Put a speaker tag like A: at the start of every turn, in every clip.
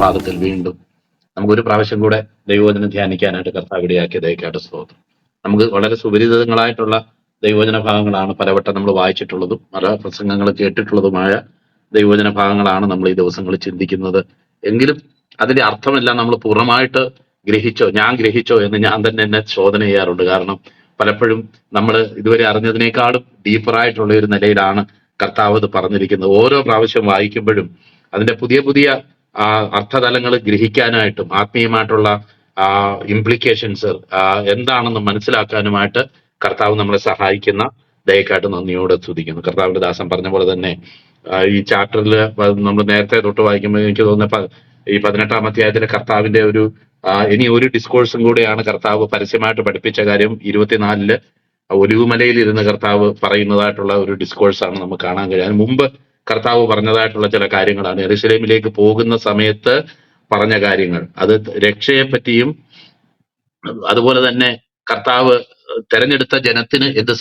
A: പ്രഭാതത്തിൽ വീണ്ടും നമുക്കൊരു പ്രാവശ്യം കൂടെ ദൈവവചനം ധ്യാനിക്കാനായിട്ട് കർത്താവ് ഇടയാക്കിയതേക്കായിട്ട് സ്തോത്രം. നമുക്ക് വളരെ സുപരിചിതങ്ങളായിട്ടുള്ള ദൈവവചന ഭാഗങ്ങളാണ് പലവട്ടം നമ്മൾ വായിച്ചിട്ടുള്ളതും പല പ്രസംഗങ്ങൾ കേട്ടിട്ടുള്ളതുമായ ദൈവവചന ഭാഗങ്ങളാണ് നമ്മൾ ഈ ദിവസങ്ങളിൽ ചിന്തിക്കുന്നത്. എങ്കിലും അതിന്റെ അർത്ഥമെല്ലാം നമ്മൾ പൂർണ്ണമായിട്ട് ഞാൻ ഗ്രഹിച്ചോ എന്ന് ഞാൻ തന്നെ എന്നെ ശോധന ചെയ്യാറുണ്ട്. കാരണം പലപ്പോഴും നമ്മൾ ഇതുവരെ അറിഞ്ഞതിനേക്കാളും ഡീപ്പറായിട്ടുള്ള ഒരു നിലയിലാണ് കർത്താവ് ഇത് പറഞ്ഞിരിക്കുന്നത്. ഓരോ പ്രാവശ്യം വായിക്കുമ്പോഴും അതിന്റെ പുതിയ പുതിയ അർത്ഥതലങ്ങൾ ഗ്രഹിക്കാനായിട്ടും ആത്മീയമായിട്ടുള്ള ഇംപ്ലിക്കേഷൻസ് എന്താണെന്ന് മനസ്സിലാക്കാനുമായിട്ട് കർത്താവ് നമ്മളെ സഹായിക്കുന്ന ദയക്കായിട്ട് നന്ദിയോടെ സ്തുതിക്കുന്നു. കർത്താവിന്റെ ദാസൻ പറഞ്ഞ പോലെ തന്നെ ഈ ചാപ്റ്ററിൽ നമ്മൾ നേരത്തെ തൊട്ട് വായിക്കുമ്പോൾ എനിക്ക് തോന്നുന്ന ഈ 18-ാം അധ്യായത്തിലെ കർത്താവിന്റെ ഇനി ഒരു ഡിസ്കോഴ്സും കൂടെയാണ് കർത്താവ് പരസ്യമായിട്ട് പഠിപ്പിച്ച കാര്യം. 24 ഒലിവുമലയിൽ ഇരുന്ന് കർത്താവ് പറയുന്നതായിട്ടുള്ള ഒരു ഡിസ്കോഴ്സാണ് നമുക്ക് കാണാൻ കഴിയും. അതിന് മുമ്പ് കർത്താവ് പറഞ്ഞതായിട്ടുള്ള ചില കാര്യങ്ങളാണ് യെരൂശലേമിലേക്ക് പോകുന്ന സമയത്ത് പറഞ്ഞ കാര്യങ്ങൾ. അത് രക്ഷയെ പറ്റിയും അതുപോലെ തന്നെ കർത്താവ് തെരഞ്ഞെടുത്ത ജനത്തിന് എന്ത്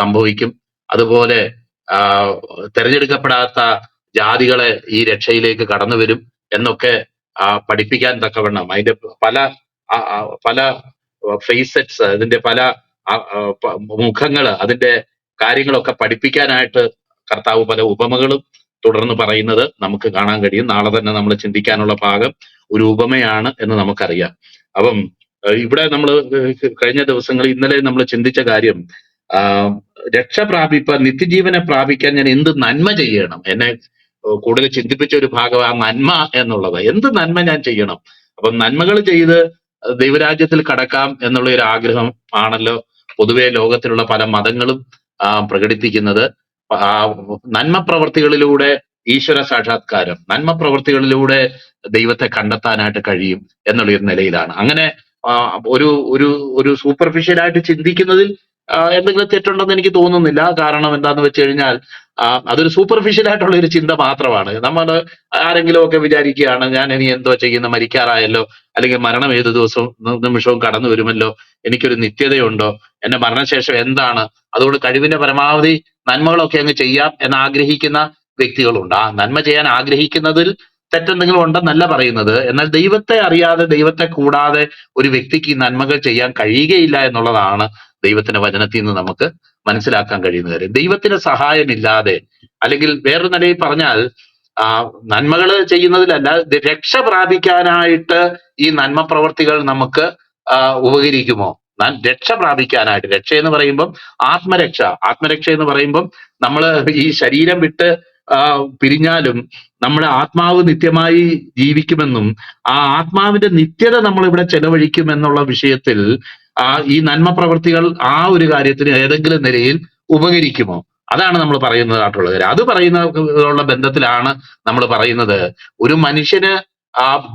A: സംഭവിക്കും, അതുപോലെ തെരഞ്ഞെടുക്കപ്പെടാത്ത ജാതികളെ ഈ രക്ഷയിലേക്ക് കടന്നു വരും എന്നൊക്കെ പഠിപ്പിക്കാൻ തക്കവണ്ണം അതിന്റെ പല പല ഫേസറ്റ്സ്, അതിന്റെ പല മുഖങ്ങള്, അതിന്റെ കാര്യങ്ങളൊക്കെ പഠിപ്പിക്കാനായിട്ട് കർത്താവ് പല ഉപമകളും തുടർന്ന് പറയുന്നത് നമുക്ക് കാണാൻ കഴിയും. നാളെ തന്നെ നമ്മൾ ചിന്തിക്കാനുള്ള ഭാഗം ഒരു ഉപമയാണ് എന്ന് നമുക്കറിയാം. അപ്പം ഇവിടെ നമ്മൾ കഴിഞ്ഞ ദിവസങ്ങളിൽ ഇന്നലെ നമ്മൾ ചിന്തിച്ച കാര്യം, രക്ഷ നിത്യജീവനെ പ്രാപിക്കാൻ ഞാൻ എന്ത് നന്മ ചെയ്യണം. എന്നെ കൂടുതൽ ചിന്തിപ്പിച്ച ഒരു ഭാഗം ആ നന്മ എന്നുള്ളത്. എന്ത് നന്മ ഞാൻ ചെയ്യണം? അപ്പം നന്മകൾ ചെയ്ത് ദൈവരാജ്യത്തിൽ കടക്കാം എന്നുള്ള ഒരു ആഗ്രഹം ആണല്ലോ പൊതുവെ ലോകത്തിലുള്ള പല മതങ്ങളും പ്രകടിപ്പിക്കുന്നത്. നന്മ പ്രവർത്തികളിലൂടെ ഈശ്വര സാക്ഷാത്കാരം, നന്മ പ്രവർത്തികളിലൂടെ ദൈവത്തെ കണ്ടെത്താനായിട്ട് കഴിയും എന്നുള്ള ഒരു നിലയിലാണ്. അങ്ങനെ ഒരു ഒരു ഒരു സൂപ്പർഫിഷ്യലായിട്ട് ചിന്തിക്കുന്നതിൽ എന്തെങ്കിലും തെറ്റുണ്ടെന്ന് എനിക്ക് തോന്നുന്നില്ല. കാരണം എന്താന്ന് വെച്ച് കഴിഞ്ഞാൽ അതൊരു സൂപ്പർഫിഷ്യൽ ആയിട്ടുള്ള ഒരു ചിന്ത മാത്രമാണ്. നമ്മൾ ആരെങ്കിലും ഒക്കെ വിചാരിക്കുകയാണ് ഞാൻ ഇനി എന്തോ ചെയ്യുന്ന, മരിക്കാറായല്ലോ, അല്ലെങ്കിൽ മരണം ഏത് നിമിഷവും കടന്നു വരുമല്ലോ, എനിക്കൊരു നിത്യതയുണ്ടോ, എന്റെ മരണശേഷം എന്താണ്, അതുകൊണ്ട് കഴിവിന്റെ പരമാവധി നന്മകളൊക്കെ അങ്ങ് ചെയ്യാം എന്ന് ആഗ്രഹിക്കുന്ന വ്യക്തികളുണ്ട്. ആ നന്മ ചെയ്യാൻ ആഗ്രഹിക്കുന്നതിൽ തെറ്റെന്തെങ്കിലും ഉണ്ടെന്നല്ല പറയുന്നത്. എന്നാൽ ദൈവത്തെ അറിയാതെ, ദൈവത്തെ കൂടാതെ ഒരു വ്യക്തിക്ക് ഈ നന്മകൾ ചെയ്യാൻ കഴിയുകയില്ല എന്നുള്ളതാണ് ദൈവത്തിന്റെ വചനത്തിൽ നിന്ന് നമുക്ക് മനസ്സിലാക്കാൻ കഴിയുന്ന കാര്യം. ദൈവത്തിന്റെ സഹായമില്ലാതെ, അല്ലെങ്കിൽ വേറൊരു നിലയിൽ പറഞ്ഞാൽ നന്മകൾ ചെയ്യുന്നതിലല്ല, രക്ഷ പ്രാപിക്കാനായിട്ട് ഈ നന്മ പ്രവർത്തികൾ നമുക്ക് ഉപകരിക്കുമോ? രക്ഷ പ്രാപിക്കാനായിട്ട്, രക്ഷ എന്ന് പറയുമ്പം ആത്മരക്ഷ എന്ന് പറയുമ്പം നമ്മൾ ഈ ശരീരം വിട്ട് പിരിഞ്ഞാലും നമ്മുടെ ആത്മാവ് നിത്യമായി ജീവിക്കുമെന്നും ആ ആത്മാവിന്റെ നിത്യത നമ്മൾ ഇവിടെ ചെലവഴിക്കുമെന്നുള്ള വിഷയത്തിൽ ഈ നന്മ പ്രവൃത്തികൾ ആ ഒരു കാര്യത്തിന് ഏതെങ്കിലും നിലയിൽ ഉപകരിക്കുമോ? അതാണ് നമ്മൾ പറയുന്നതായിട്ടുള്ള കാര്യം. അത് പറയുന്ന ബന്ധത്തിലാണ് നമ്മൾ പറയുന്നത്, ഒരു മനുഷ്യന്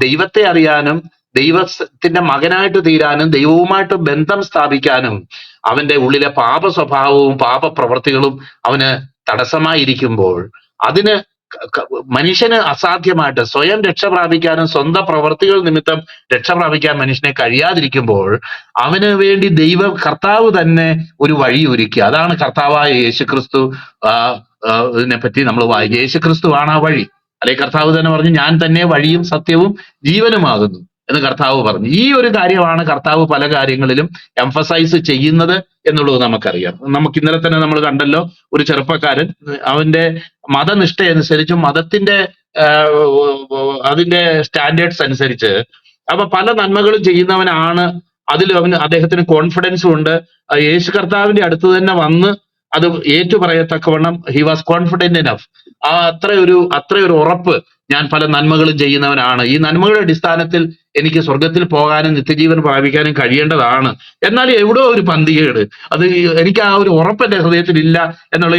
A: ദൈവത്തെ അറിയാനും ദൈവത്തിന്റെ മകനായിട്ട് തീരാനും ദൈവവുമായിട്ട് ബന്ധം സ്ഥാപിക്കാനും അവന്റെ ഉള്ളിലെ പാപ സ്വഭാവവും പാപ പ്രവൃത്തികളും അവന് തടസ്സമായിരിക്കുമ്പോൾ, അതിന് മനുഷ്യന് അസാധ്യമായിട്ട് സ്വയം രക്ഷ പ്രാപിക്കാനും സ്വന്തം പ്രവർത്തികൾ നിമിത്തം രക്ഷ പ്രാപിക്കാൻ മനുഷ്യനെ കഴിയാതിരിക്കുമ്പോൾ അവന് വേണ്ടി കർത്താവ് തന്നെ ഒരു വഴി ഒരുക്കി. അതാണ് കർത്താവായ യേശുക്രിസ്തു. ഇതിനെ പറ്റി നമ്മൾ വായിക്കുക, യേശുക്രിസ്തു ആണ് ആ വഴി. അല്ലെങ്കിൽ കർത്താവ് തന്നെ പറഞ്ഞു, ഞാൻ തന്നെ വഴിയും സത്യവും ജീവനുമാകുന്നു എന്ന് കർത്താവ് പറഞ്ഞു. ഈ ഒരു കാര്യമാണ് കർത്താവ് പല കാര്യങ്ങളിലും എംഫസൈസ് ചെയ്യുന്നത് എന്നുള്ളത് നമുക്കറിയാം. നമുക്ക് ഇന്നലെ തന്നെ നമ്മൾ കണ്ടല്ലോ, ഒരു ചെറുപ്പക്കാരൻ അവന്റെ മതനിഷ്ഠ അനുസരിച്ചും മതത്തിന്റെ അതിന്റെ സ്റ്റാൻഡേർഡ്സ് അനുസരിച്ച് പല നന്മകളും ചെയ്യുന്നവനാണ്. അതിൽ അദ്ദേഹത്തിന് കോൺഫിഡൻസും ഉണ്ട്. യേശു കർത്താവിന്റെ അടുത്ത് തന്നെ വന്ന് അത് ഏറ്റുപറയത്തക്കവണ്ണം ഹി വാസ് കോൺഫിഡന്റ് ഇനഫ്. അത്രയൊരു ഉറപ്പ്, ഞാൻ പല നന്മകളും ചെയ്യുന്നവനാണ്, ഈ നന്മകളുടെ അടിസ്ഥാനത്തിൽ എനിക്ക് സ്വർഗത്തിൽ പോകാനും നിത്യജീവൻ പ്രാപിക്കാനും കഴിയേണ്ടതാണ്. എന്നാൽ എവിടോ ഒരു പന്തികേട്, അത് എനിക്ക് ആ ഒരു ഉറപ്പ് എന്റെ ഹൃദയത്തിൽ ഇല്ല എന്നുള്ള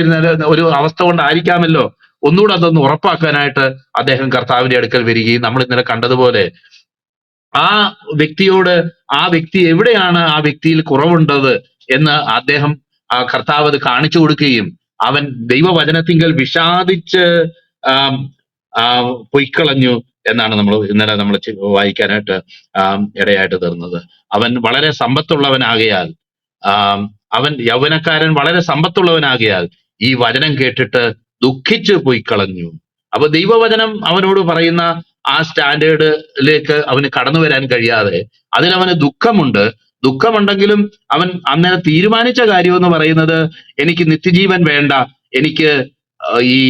A: ഒരു അവസ്ഥ കൊണ്ടായിരിക്കാമല്ലോ ഒന്നുകൂടെ അതൊന്ന് ഉറപ്പാക്കാനായിട്ട് അദ്ദേഹം കർത്താവിന്റെ അടുക്കൽ വരികയും നമ്മൾ ഇന്നലെ കണ്ടതുപോലെ ആ വ്യക്തി എവിടെയാണ് ആ വ്യക്തിയിൽ കുറവുണ്ടത് എന്ന് അദ്ദേഹം കർത്താവ് അത് കാണിച്ചു കൊടുക്കുകയും അവൻ ദൈവവചനത്തിങ്കൽ വിഷാദിച്ച് പൊയ്ക്കളഞ്ഞു എന്നാണ് ഇന്നലെ നമ്മൾ വായിക്കാനായിട്ട് ഇടയായിട്ട് തീർന്നത്. അവൻ വളരെ സമ്പത്തുള്ളവനാകയാൽ, അവൻ യൗവനക്കാരൻ വളരെ സമ്പത്തുള്ളവനാകയാൽ ഈ വചനം കേട്ടിട്ട് ദുഃഖിച്ചു പൊയ്ക്കളഞ്ഞു. അപ്പൊ ദൈവവചനം അവനോട് പറയുന്ന ആ സ്റ്റാൻഡേർഡിലേക്ക് അവന് കടന്നു വരാൻ കഴിയാതെ അതിനവന് ദുഃഖമുണ്ട്. ദുഃഖമുണ്ടെങ്കിലും അവൻ അന്നേരം തീരുമാനിച്ച കാര്യം എന്ന് പറയുന്നത് എനിക്ക് നിത്യജീവൻ വേണ്ട, എനിക്ക് ഈ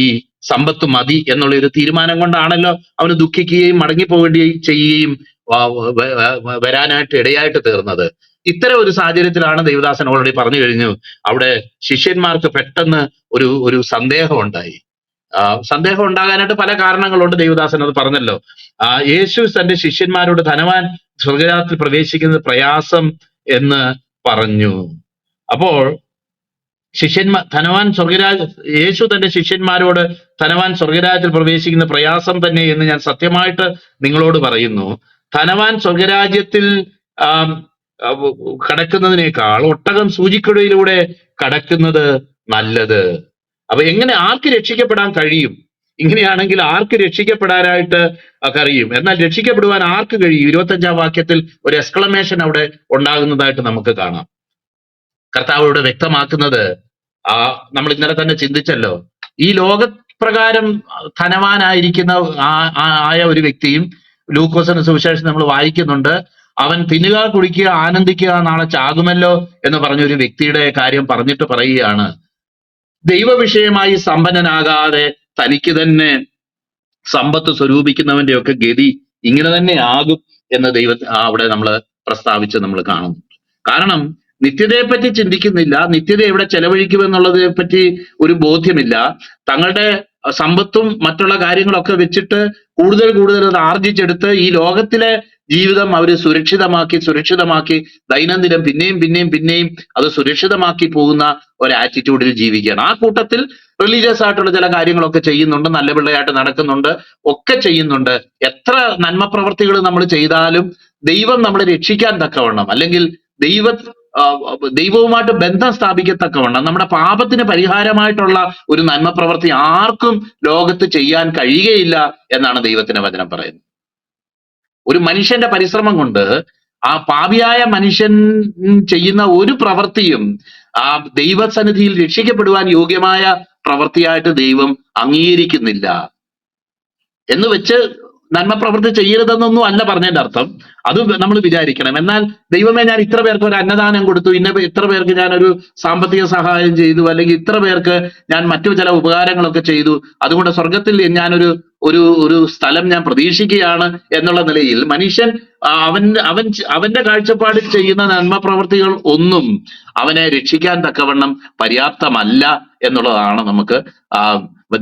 A: സമ്പത്ത് മതി എന്നുള്ള ഒരു തീരുമാനം കൊണ്ടാണല്ലോ അവന് ദുഃഖിക്കുകയും മടങ്ങിപ്പോവുകയും ചെയ്യുകയും വരാനായിട്ട് ഇടയായിട്ട് തീർന്നത്. ഇത്തരം ഒരു സാഹചര്യത്തിലാണ് ദേവദാസൻ ഓൾറെഡി പറഞ്ഞു കഴിഞ്ഞു. അവിടെ ശിഷ്യന്മാർക്ക് പെട്ടെന്ന് ഒരു സന്ദേഹം ഉണ്ടായി. സന്ദേഹം ഉണ്ടാകാനായിട്ട് പല കാരണങ്ങളുണ്ട്. ദേവദാസൻ അത് പറഞ്ഞല്ലോ. യേശു തന്റെ ശിഷ്യന്മാരോട് ധനവാൻ സ്വർഗരാജ്യത്തിൽ പ്രവേശിക്കുന്നത് പ്രയാസം എന്ന് പറഞ്ഞു. അപ്പോൾ യേശു തന്റെ ശിഷ്യന്മാരോട് ധനവാൻ സ്വർഗരാജ്യത്തിൽ പ്രവേശിക്കുന്ന പ്രയാസം തന്നെ എന്ന് ഞാൻ സത്യമായിട്ട് നിങ്ങളോട് പറയുന്നു. ധനവാൻ സ്വർഗരാജ്യത്തിൽ കടക്കുന്നതിനേക്കാൾ ഒട്ടകം സൂചിക്കുഴയിലൂടെ കടക്കുന്നത് നല്ലത്. അപ്പൊ ആർക്ക് രക്ഷിക്കപ്പെടാൻ കഴിയും? ഇങ്ങനെയാണെങ്കിൽ ആർക്ക് രക്ഷിക്കപ്പെടാനായിട്ട് കഴിയും? എന്നാൽ രക്ഷിക്കപ്പെടുവാൻ ആർക്ക് കഴിയും? 25-ാം വാക്യത്തിൽ ഒരു എക്സ്ക്ലമേഷൻ അവിടെ ഉണ്ടാകുന്നതായിട്ട് നമുക്ക് കാണാം. കർത്താവ് ഇവിടെ വ്യക്തമാക്കുന്നത്, നമ്മൾ ഇന്നലെ തന്നെ ചിന്തിച്ചല്ലോ, ഈ ലോകപ്രകാരം ധനവാനായിരിക്കുന്ന ആയ ഒരു വ്യക്തിയും ലൂക്കോസിന്റെ സുവിശേഷം നമ്മൾ വായിക്കുന്നുണ്ട്. അവൻ തിന്നുക, കുടിക്കുക, ആനന്ദിക്കുക, നാളെ ചാകുമല്ലോ എന്ന് പറഞ്ഞ ഒരു വ്യക്തിയുടെ കാര്യം പറഞ്ഞിട്ട് പറയുകയാണ്, ദൈവവിഷയമായി സമ്പന്നനാകാതെ തനിക്ക് തന്നെ സമ്പത്ത് സ്വരൂപിക്കുന്നവന്റെ ഒക്കെ ഗതി ഇങ്ങനെ തന്നെ ആകും എന്ന് അവിടെ നമ്മൾ പ്രസ്താവിച്ച് നമ്മൾ കാണുന്നു. കാരണം നിത്യതയെപ്പറ്റി ചിന്തിക്കുന്നില്ല, നിത്യത എവിടെ ചെലവഴിക്കുമെന്നുള്ളതിനെ പറ്റി ഒരു ബോധ്യമില്ല. തങ്ങളുടെ സമ്പത്തും മറ്റുള്ള കാര്യങ്ങളൊക്കെ വെച്ചിട്ട് കൂടുതൽ അത് ആർജിച്ചെടുത്ത് ഈ ലോകത്തിലെ ജീവിതം അവർ സുരക്ഷിതമാക്കി ദൈനംദിനം പിന്നെയും അത് സുരക്ഷിതമാക്കി പോകുന്ന ഒരു ആറ്റിറ്റ്യൂഡിൽ ജീവിക്കുകയാണ്. ആ കൂട്ടത്തിൽ റിലീജിയസ് ആയിട്ടുള്ള ചില കാര്യങ്ങളൊക്കെ ചെയ്യുന്നുണ്ട്, നല്ല പിള്ളയായിട്ട് നടക്കുന്നുണ്ട്, ഒക്കെ ചെയ്യുന്നുണ്ട്. എത്ര നന്മ പ്രവർത്തികൾ നമ്മൾ ചെയ്താലും ദൈവം നമ്മളെ രക്ഷിക്കാൻ തക്കവണ്ണം, അല്ലെങ്കിൽ ദൈവവുമായിട്ട് ബന്ധം സ്ഥാപിക്കത്തക്കവണ്ണം, നമ്മുടെ പാപത്തിന് പരിഹാരമായിട്ടുള്ള ഒരു നന്മ പ്രവൃത്തി ആർക്കും ലോകത്ത് ചെയ്യാൻ കഴിയുകയില്ല എന്നാണ് ദൈവത്തിന്റെ വചനം പറയുന്നത്. ഒരു മനുഷ്യന്റെ പരിശ്രമം കൊണ്ട് ആ പാപിയായ മനുഷ്യൻ ചെയ്യുന്ന ഒരു പ്രവൃത്തിയും ആ ദൈവസന്നിധിയിൽ രക്ഷിക്കപ്പെടുവാൻ യോഗ്യമായ പ്രവൃത്തിയായിട്ട് ദൈവം അംഗീകരിക്കുന്നില്ല. എന്ന് വെച്ച് നന്മ പ്രവൃത്തി ചെയ്യരുതെന്നൊന്നും അല്ല പറഞ്ഞതിന്റെ അർത്ഥം. അത് നമ്മൾ വിചാരിക്കണം. എന്നാൽ ദൈവമേ, ഞാൻ ഇത്ര പേർക്ക് ഒരു അന്നദാനം കൊടുത്തു, ഇത്ര പേർക്ക് ഞാനൊരു സാമ്പത്തിക സഹായം ചെയ്തു, അല്ലെങ്കിൽ ഇത്ര പേർക്ക് ഞാൻ മറ്റു ചില ഉപകാരങ്ങളൊക്കെ ചെയ്തു, അതുകൊണ്ട് സ്വർഗത്തിൽ ഞാനൊരു സ്ഥലം ഞാൻ പ്രതീക്ഷിക്കുകയാണ് എന്നുള്ള നിലയിൽ മനുഷ്യൻ അവന്റെ കാഴ്ചപ്പാടിൽ ചെയ്യുന്ന നന്മ പ്രവൃത്തികൾ ഒന്നും അവനെ രക്ഷിക്കാൻ തക്കവണ്ണം പര്യാപ്തമല്ല എന്നുള്ളതാണ് നമുക്ക്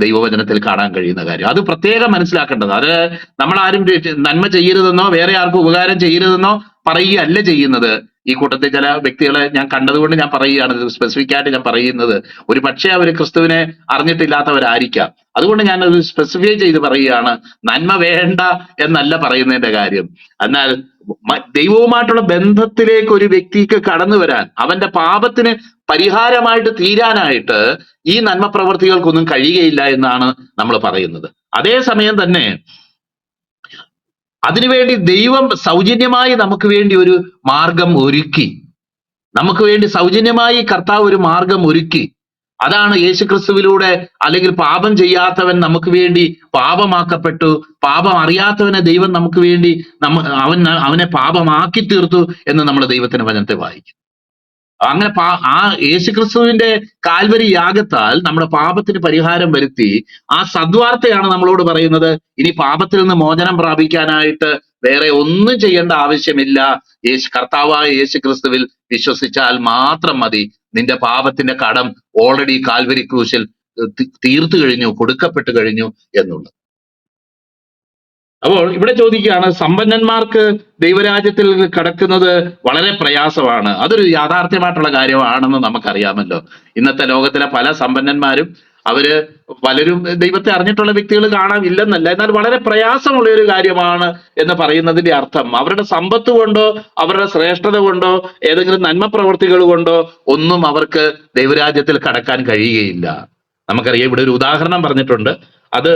A: ദൈവവചനത്തിൽ കാണാൻ കഴിയുന്ന കാര്യം. അത് പ്രത്യേകം മനസ്സിലാക്കേണ്ടത്. അത് നമ്മളാരും നന്മ ചെയ്യരുതെന്നോ വേറെ ആർക്കും ഉപകാരം ചെയ്യരുതെന്നോ പറയുകയല്ല ചെയ്യുന്നത്. ഈ കൂട്ടത്തിൽ ചില വ്യക്തികളെ ഞാൻ കണ്ടതുകൊണ്ട് ഞാൻ പറയുകയാണ്, സ്പെസിഫിക് ആയിട്ട് ഞാൻ പറയുന്നത്. ഒരു പക്ഷേ അവർ ക്രിസ്തുവിനെ അറിഞ്ഞിട്ടില്ലാത്തവരായിരിക്കാം. അതുകൊണ്ട് ഞാനത് സ്പെസിഫൈ ചെയ്ത് പറയുകയാണ്. നന്മ വേണ്ട എന്നല്ല പറയുന്നതിന്റെ കാര്യം. എന്നാൽ ദൈവവുമായിട്ടുള്ള ബന്ധത്തിലേക്ക് ഒരു വ്യക്തിക്ക് കടന്നു വരാൻ, അവന്റെ പാപത്തിന് പരിഹാരമായിട്ട് തീരാനായിട്ട് ഈ നന്മ പ്രവർത്തികൾക്കൊന്നും കഴിയുകയില്ല എന്നാണ് നമ്മൾ പറയുന്നത്. അതേസമയം തന്നെ അതിനുവേണ്ടി ദൈവം സൗജന്യമായി നമുക്ക് വേണ്ടി ഒരു മാർഗം ഒരുക്കി. നമുക്ക് വേണ്ടി സൗജന്യമായി കർത്താവ് ഒരു മാർഗം ഒരുക്കി. അതാണ് യേശുക്രിസ്തുവിലൂടെ, അല്ലെങ്കിൽ പാപം ചെയ്യാത്തവൻ നമുക്ക് വേണ്ടി പാപമാക്കപ്പെട്ടു, പാപം അറിയാത്തവനെ ദൈവം നമുക്ക് വേണ്ടി അവനെ പാപമാക്കി തീർത്തു എന്ന് നമ്മൾ ദൈവത്തിന്റെ വചനത്തെ വായിക്കും. അങ്ങനെ ആ യേശുക്രിസ്തുവിന്റെ കാൽവരി യാഗത്താൽ നമ്മുടെ പാപത്തിന് പരിഹാരം വരുത്തി. ആ സദ്വാർത്തയാണ് നമ്മളോട് പറയുന്നത്, ഇനി പാപത്തിൽ നിന്ന് മോചനം പ്രാപിക്കാനായിട്ട് വേറെ ഒന്നും ചെയ്യേണ്ട ആവശ്യമില്ല. കർത്താവായ യേശുക്രിസ്തുവിൽ വിശ്വസിച്ചാൽ മാത്രം മതി. നിന്റെ പാപത്തിന്റെ കടം ഓൾറെഡി കാൽവരി ക്രൂശിൽ തീർത്തു കഴിഞ്ഞു, കൊടുക്കപ്പെട്ടു കഴിഞ്ഞു എന്നുള്ളത്. അപ്പോൾ ഇവിടെ ചോദിക്കുകയാണ്, സമ്പന്നന്മാർക്ക് ദൈവരാജ്യത്തിൽ കടക്കുന്നത് വളരെ പ്രയാസമാണ്. അതൊരു യാഥാർത്ഥ്യമായിട്ടുള്ള കാര്യമാണെന്ന് നമുക്കറിയാമല്ലോ. ഇന്നത്തെ ലോകത്തിലെ പല സമ്പന്നന്മാരും പലരും ദൈവത്തെ അറിഞ്ഞിട്ടുള്ള വ്യക്തികൾ കാണാൻ ഇല്ലെന്നല്ല, എന്നാൽ വളരെ പ്രയാസമുള്ള ഒരു കാര്യമാണ് എന്ന് പറയുന്നതിന്റെ അർത്ഥം അവരുടെ സമ്പത്ത് കൊണ്ടോ അവരുടെ ശ്രേഷ്ഠത കൊണ്ടോ ഏതെങ്കിലും നന്മ പ്രവർത്തികൾ കൊണ്ടോ ഒന്നും അവർക്ക് ദൈവരാജ്യത്തിൽ കടക്കാൻ കഴിയുകയില്ല. നമുക്കറിയാം, ഇവിടെ ഒരു ഉദാഹരണം പറഞ്ഞിട്ടുണ്ട്. അത്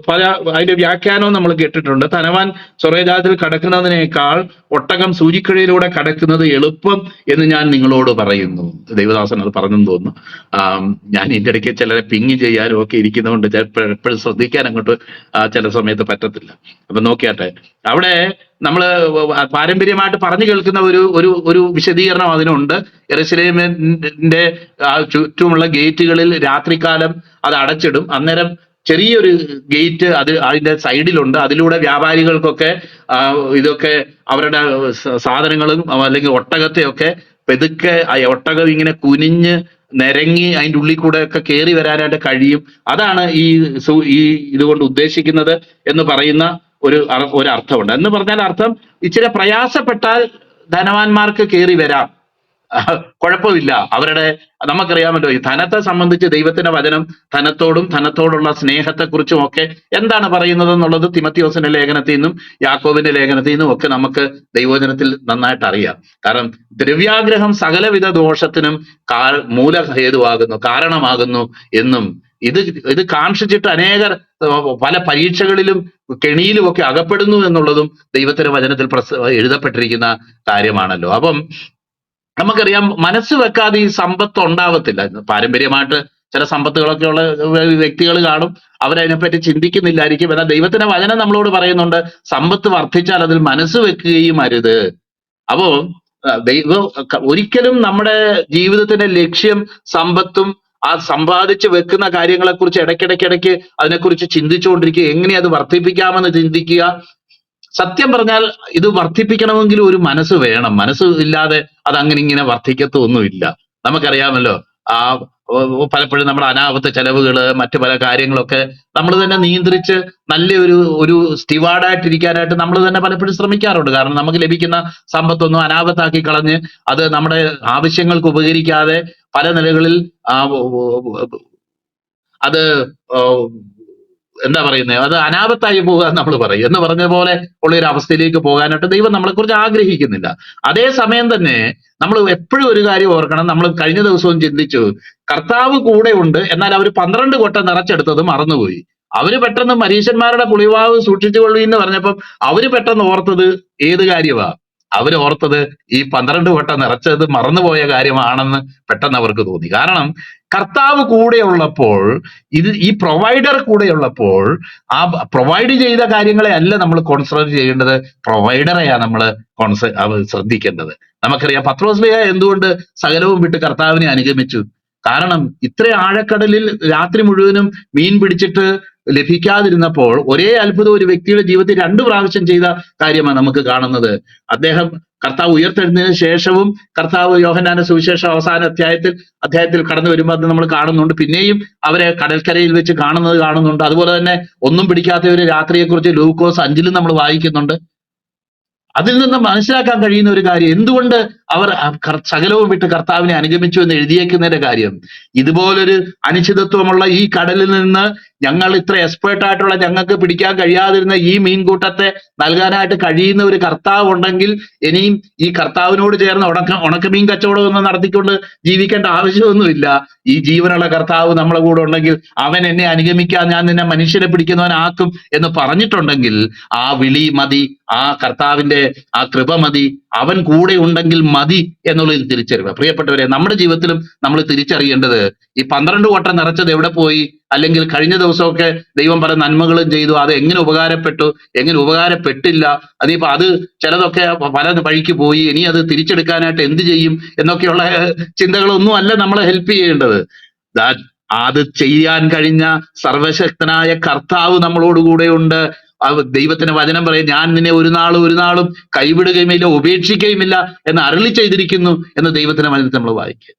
A: പല അതിന്റെ വ്യാഖ്യാനവും നമ്മൾ കേട്ടിട്ടുണ്ട്. ധനവാൻ സ്വർഗ്ഗരാജ്യത്തിൽ കടക്കുന്നതിനേക്കാൾ ഒട്ടകം സൂചിക്കുഴയിലൂടെ കടക്കുന്നത് എളുപ്പം എന്ന് ഞാൻ നിങ്ങളോട് പറയുന്നു. ദൈവദാസൻ അത് പറഞ്ഞെന്ന് തോന്നുന്നു. ഞാൻ ഇതിന്റെ ഇടയ്ക്ക് ചിലരെ പിങ് ചെയ്യാനും ഒക്കെ ഇരിക്കുന്നതുകൊണ്ട് എപ്പോഴും ശ്രദ്ധിക്കാൻ അങ്ങോട്ട് ചില സമയത്ത് പറ്റത്തില്ല. അപ്പൊ നോക്കിയാട്ടെ, അവിടെ നമ്മള് പാരമ്പര്യമായിട്ട് പറഞ്ഞു കേൾക്കുന്ന ഒരു ഒരു ഒരു വിശദീകരണം അതിനുണ്ട്. യെരൂശലേമിന്റെ ചുറ്റുമുള്ള ഗേറ്റുകളിൽ രാത്രികാലം അത് അടച്ചിടും. അന്നേരം ചെറിയൊരു ഗേറ്റ് അത് അതിന്റെ സൈഡിലുണ്ട്. അതിലൂടെ വ്യാപാരികൾക്കൊക്കെ ഇതൊക്കെ അവരുടെ സാധനങ്ങളും അല്ലെങ്കിൽ ഒട്ടകത്തെയൊക്കെ പെതുക്കെ ആ ഒട്ടകം ഇങ്ങനെ കുനിഞ്ഞ് നിരങ്ങി അതിൻ്റെ ഉള്ളിൽ കൂടെ ഒക്കെ കയറി വരാനായിട്ട് കഴിയും. അതാണ് ഈ ഇതുകൊണ്ട് ഉദ്ദേശിക്കുന്നത് എന്ന് പറയുന്ന ഒരു അർത്ഥമുണ്ട്. എന്ന് പറഞ്ഞാൽ അർത്ഥം ഇച്ചിരി പ്രയാസപ്പെട്ടാൽ ധനവാന്മാർക്ക് കയറി വരാം, കുഴപ്പമില്ല. അവരുടെ നമുക്കറിയാമല്ലോ, ഈ ധനത്തെ സംബന്ധിച്ച് ദൈവത്തിന്റെ വചനം ധനത്തോടുള്ള സ്നേഹത്തെക്കുറിച്ചും ഒക്കെ എന്താണ് പറയുന്നത് എന്നുള്ളത് തിമത്തിയോസിന്റെ ലേഖനത്തിൽ നിന്നും യാക്കോബിന്റെ ലേഖനത്തിൽ നിന്നും ഒക്കെ നമുക്ക് ദൈവവചനത്തിൽ നന്നായിട്ട് അറിയാം. കാരണം ദ്രവ്യാഗ്രഹം സകലവിധ ദോഷത്തിനും മൂലഹേതുവാകുന്നു, കാരണമാകുന്നു എന്നും ഇത് കാക്ഷിച്ചിട്ട് അനേകർ പല പരീക്ഷകളിലും കെണിയിലും ഒക്കെ അകപ്പെടുന്നു എന്നുള്ളതും ദൈവത്തിന്റെ വചനത്തിൽ എഴുതപ്പെട്ടിരിക്കുന്ന കാര്യമാണല്ലോ. അപ്പം നമുക്കറിയാം, മനസ്സ് വെക്കാതെ ഈ സമ്പത്ത് ഉണ്ടാവത്തില്ല. പാരമ്പര്യമായിട്ട് ചില സമ്പത്തുകളൊക്കെ ഉള്ള വ്യക്തികൾ കാണും, അവരതിനെപ്പറ്റി ചിന്തിക്കുന്നില്ലായിരിക്കും. എന്നാൽ ദൈവത്തിന്റെ വചനം നമ്മളോട് പറയുന്നുണ്ട്, സമ്പത്ത് വർദ്ധിച്ചാൽ അതിൽ മനസ്സ് വെക്കുകയും അരുത്. അപ്പോ ദൈവം ഒരിക്കലും നമ്മുടെ ജീവിതത്തിന്റെ ലക്ഷ്യം സമ്പത്തും ആ സമ്പാദിച്ച് വെക്കുന്ന കാര്യങ്ങളെക്കുറിച്ച് ഇടയ്ക്കിടയ്ക്ക് അതിനെക്കുറിച്ച് ചിന്തിച്ചുകൊണ്ടിരിക്കുക, എങ്ങനെ അത് വർദ്ധിപ്പിക്കാമെന്ന് ചിന്തിക്കുക. സത്യം പറഞ്ഞാൽ ഇത് വർദ്ധിപ്പിക്കണമെങ്കിൽ ഒരു മനസ്സ് വേണം. മനസ്സ് ഇല്ലാതെ അത് അങ്ങനെ ഇങ്ങനെ വർദ്ധിക്കത്തൊന്നുമില്ല. നമുക്കറിയാമല്ലോ, പലപ്പോഴും നമ്മുടെ അനാവശ്യ ചെലവുകള് മറ്റു പല കാര്യങ്ങളൊക്കെ നമ്മൾ തന്നെ നിയന്ത്രിച്ച് നല്ല ഒരു സ്റ്റിവാർഡായിട്ടിരിക്കാനായിട്ട് നമ്മൾ തന്നെ പലപ്പോഴും ശ്രമിക്കാറുണ്ട്. കാരണം നമുക്ക് ലഭിക്കുന്ന സമ്പത്തൊന്നും അനാപത്താക്കി കളഞ്ഞ് അത് നമ്മുടെ ആവശ്യങ്ങൾക്ക് ഉപകരിക്കാതെ പല നിലകളിൽ അത് എന്താ പറയുന്നത്, അത് അനാപത്തായി പോകുക നമ്മൾ പറയും. എന്ന് പറഞ്ഞ പോലെ ഉള്ള ഒരു അവസ്ഥയിലേക്ക് പോകാനായിട്ട് ദൈവം നമ്മളെക്കുറിച്ച് ആഗ്രഹിക്കുന്നില്ല. അതേസമയം തന്നെ നമ്മൾ എപ്പോഴും ഒരു കാര്യം ഓർക്കണം, നമ്മൾ കഴിഞ്ഞ ദിവസവും ചിന്തിച്ചു, കർത്താവ് കൂടെ ഉണ്ട്, എന്നാൽ അവർ 12 കൊട്ട നിറച്ചെടുത്തത് മറന്നുപോയി. അവര് പെട്ടെന്ന് മരീശന്മാരുടെ പുളിവാവ് സൂക്ഷിച്ചുകൊള്ളു എന്ന് പറഞ്ഞപ്പം അവര് പെട്ടെന്ന് ഓർത്തത് ഏത് കാര്യമാ? അവരോർത്തത് ഈ 12 കൊട്ട നിറച്ചത് മറന്നുപോയ കാര്യമാണെന്ന് പെട്ടെന്ന് അവർക്ക് തോന്നി. കാരണം കർത്താവ് കൂടെയുള്ളപ്പോൾ, ഈ പ്രൊവൈഡർ കൂടെയുള്ളപ്പോൾ ആ പ്രൊവൈഡ് ചെയ്ത കാര്യങ്ങളെ അല്ല നമ്മൾ കോൺസെൻട്രേറ്റ് ചെയ്യേണ്ടത്, പ്രൊവൈഡറെയാ നമ്മൾ ശ്രദ്ധിക്കേണ്ടത്. നമുക്കറിയാം പത്രോസ്ലീഹ എന്തുകൊണ്ട് സകലവും വിട്ട് കർത്താവിനെ അനുഗമിച്ചു? കാരണം ഇത്ര ആഴക്കടലിൽ രാത്രി മുഴുവനും മീൻ പിടിച്ചിട്ട് ലഭിക്കാതിരുന്നപ്പോൾ ഒരേ അത്ഭുതം ഒരു വ്യക്തിയുടെ ജീവിതത്തിൽ 2 പ്രാവശ്യം ചെയ്ത കാര്യമാണ് നമുക്ക് കാണുന്നത്. അദ്ദേഹം കർത്താവ് ഉയർത്തെഴുന്നതിന് ശേഷവും കർത്താവ് യോഹന്നാന്റെ സുവിശേഷം അവസാന അധ്യായത്തിൽ കടന്നു വരുമ്പോൾ അത് നമ്മൾ കാണുന്നുണ്ട്. പിന്നെയും അവരെ കടൽക്കരയിൽ വെച്ച് കാണുന്നുണ്ട്. അതുപോലെ തന്നെ ഒന്നും പിടിക്കാത്തവര് രാത്രിയെക്കുറിച്ച് ലൂക്കോസ് 5 നമ്മൾ വായിക്കുന്നുണ്ട്. അതിൽ നിന്ന് മനസ്സിലാക്കാൻ കഴിയുന്ന ഒരു കാര്യം, എന്തുകൊണ്ട് അവർ സകലവും വിട്ട് കർത്താവിനെ അനുഗമിച്ചു എന്ന് എഴുതിയേക്കുന്നതിന്റെ കാര്യം, ഇതുപോലൊരു അനിശ്ചിതത്വമുള്ള ഈ കടലിൽ നിന്ന് ഞങ്ങൾ ഇത്ര എക്സ്പേർട്ട് ആയിട്ടുള്ള ഞങ്ങൾക്ക് പിടിക്കാൻ കഴിയാതിരുന്ന ഈ മീൻകൂട്ടത്തെ നൽകാനായിട്ട് കഴിയുന്ന ഒരു കർത്താവ് ഉണ്ടെങ്കിൽ ഇനിയും ഈ കർത്താവിനോട് ചേർന്ന് ഉണക്കമീൻ കച്ചവടം ഒന്നും നടത്തിക്കൊണ്ട് ജീവിക്കേണ്ട ആവശ്യമൊന്നുമില്ല. ഈ ജീവനുള്ള കർത്താവ് നമ്മളെ കൂടെ ഉണ്ടെങ്കിൽ അവൻ എന്നെ അനുഗമിക്കാൻ ഞാൻ നിന്നെ മനുഷ്യരെ പിടിക്കുന്നവനാക്കും എന്ന് പറഞ്ഞിട്ടുണ്ടെങ്കിൽ ആ വിളി മതി, ആ കർത്താവിന്റെ ആ കൃപ മതി, അവൻ കൂടെ ഉണ്ടെങ്കിൽ മതി എന്നുള്ളത് തിരിച്ചറിയുക. പ്രിയപ്പെട്ടവരെ, നമ്മുടെ ജീവിതത്തിലും നമ്മൾ തിരിച്ചറിയേണ്ടത്, ഈ 12 കൊട്ട നിറച്ചത് എവിടെ പോയി, അല്ലെങ്കിൽ കഴിഞ്ഞ ദിവസമൊക്കെ ദൈവം പല നന്മകളും ചെയ്തു, അത് എങ്ങനെ ഉപകാരപ്പെട്ടു, എങ്ങനെ ഉപകാരപ്പെട്ടില്ല, അത് ചിലതൊക്കെ പല വഴിക്ക് പോയി, ഇനി അത് തിരിച്ചെടുക്കാനായിട്ട് എന്ത് ചെയ്യും എന്നൊക്കെയുള്ള ചിന്തകളൊന്നും അല്ല നമ്മളെ ഹെൽപ്പ് ചെയ്യേണ്ടത്. അത് ചെയ്യാൻ കഴിഞ്ഞ സർവശക്തനായ കർത്താവ് നമ്മളോടുകൂടെ ഉണ്ട്. ദൈവത്തിന്റെ വചനം പറയും, ഞാൻ നിന്നെ ഒരു നാളും കൈവിടുകയുമില്ല, ഉപേക്ഷിക്കുകയുമില്ല എന്ന് അരുളി ചെയ്തിരിക്കുന്നു എന്ന് ദൈവത്തിന്റെ വചനത്തിൽ നമ്മൾ വായിക്കുക.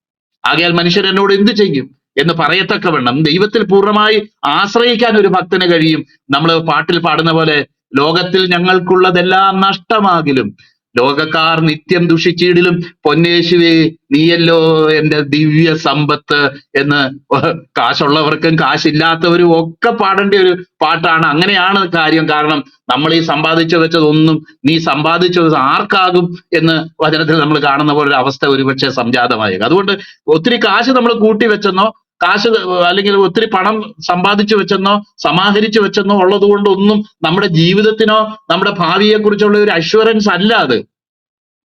A: ആകയാൽ മനുഷ്യർ എന്നോട് എന്ത് ചെയ്യും എന്ന് പറയത്തക്കവണ്ണം ദൈവത്തിൽ പൂർണ്ണമായി ആശ്രയിക്കാൻ ഒരു ഭക്തന് കഴിയും. നമ്മൾ പാട്ടിൽ പാടുന്ന പോലെ, ലോകത്തിൽ ഞങ്ങൾക്കുള്ളതെല്ലാം നഷ്ടമാകിലും ലോകക്കാർ നിത്യം ദുഷിച്ചിടിലും പൊന്നേശുവേ നീയല്ലോ എന്റെ ദിവ്യ സമ്പത്ത് എന്ന് കാശുള്ളവർക്കും കാശില്ലാത്തവരും ഒക്കെ പാടേണ്ട ഒരു പാട്ടാണ്. അങ്ങനെയാണ് കാര്യം. കാരണം നമ്മൾ ഈ സമ്പാദിച്ചു വെച്ചതൊന്നും നീ സമ്പാദിച്ചത് ആർക്കാകും എന്ന് വചനത്തിൽ നമ്മൾ കാണുന്ന പോലെ ഒരു അവസ്ഥ ഒരുപക്ഷെ സംജാതമായേക്കും. അതുകൊണ്ട് ഒത്തിരി കാശ് നമ്മൾ കൂട്ടി വെച്ചെന്നോ കാശ് അല്ലെങ്കിൽ ഒത്തിരി പണം സമ്പാദിച്ചു വെച്ചെന്നോ സമാഹരിച്ചു വെച്ചെന്നോ ഉള്ളത് കൊണ്ടൊന്നും നമ്മുടെ ജീവിതത്തിനോ നമ്മുടെ ഭാവിയെ കുറിച്ചുള്ള ഒരു അഷ്വറൻസ് അല്ല അത്.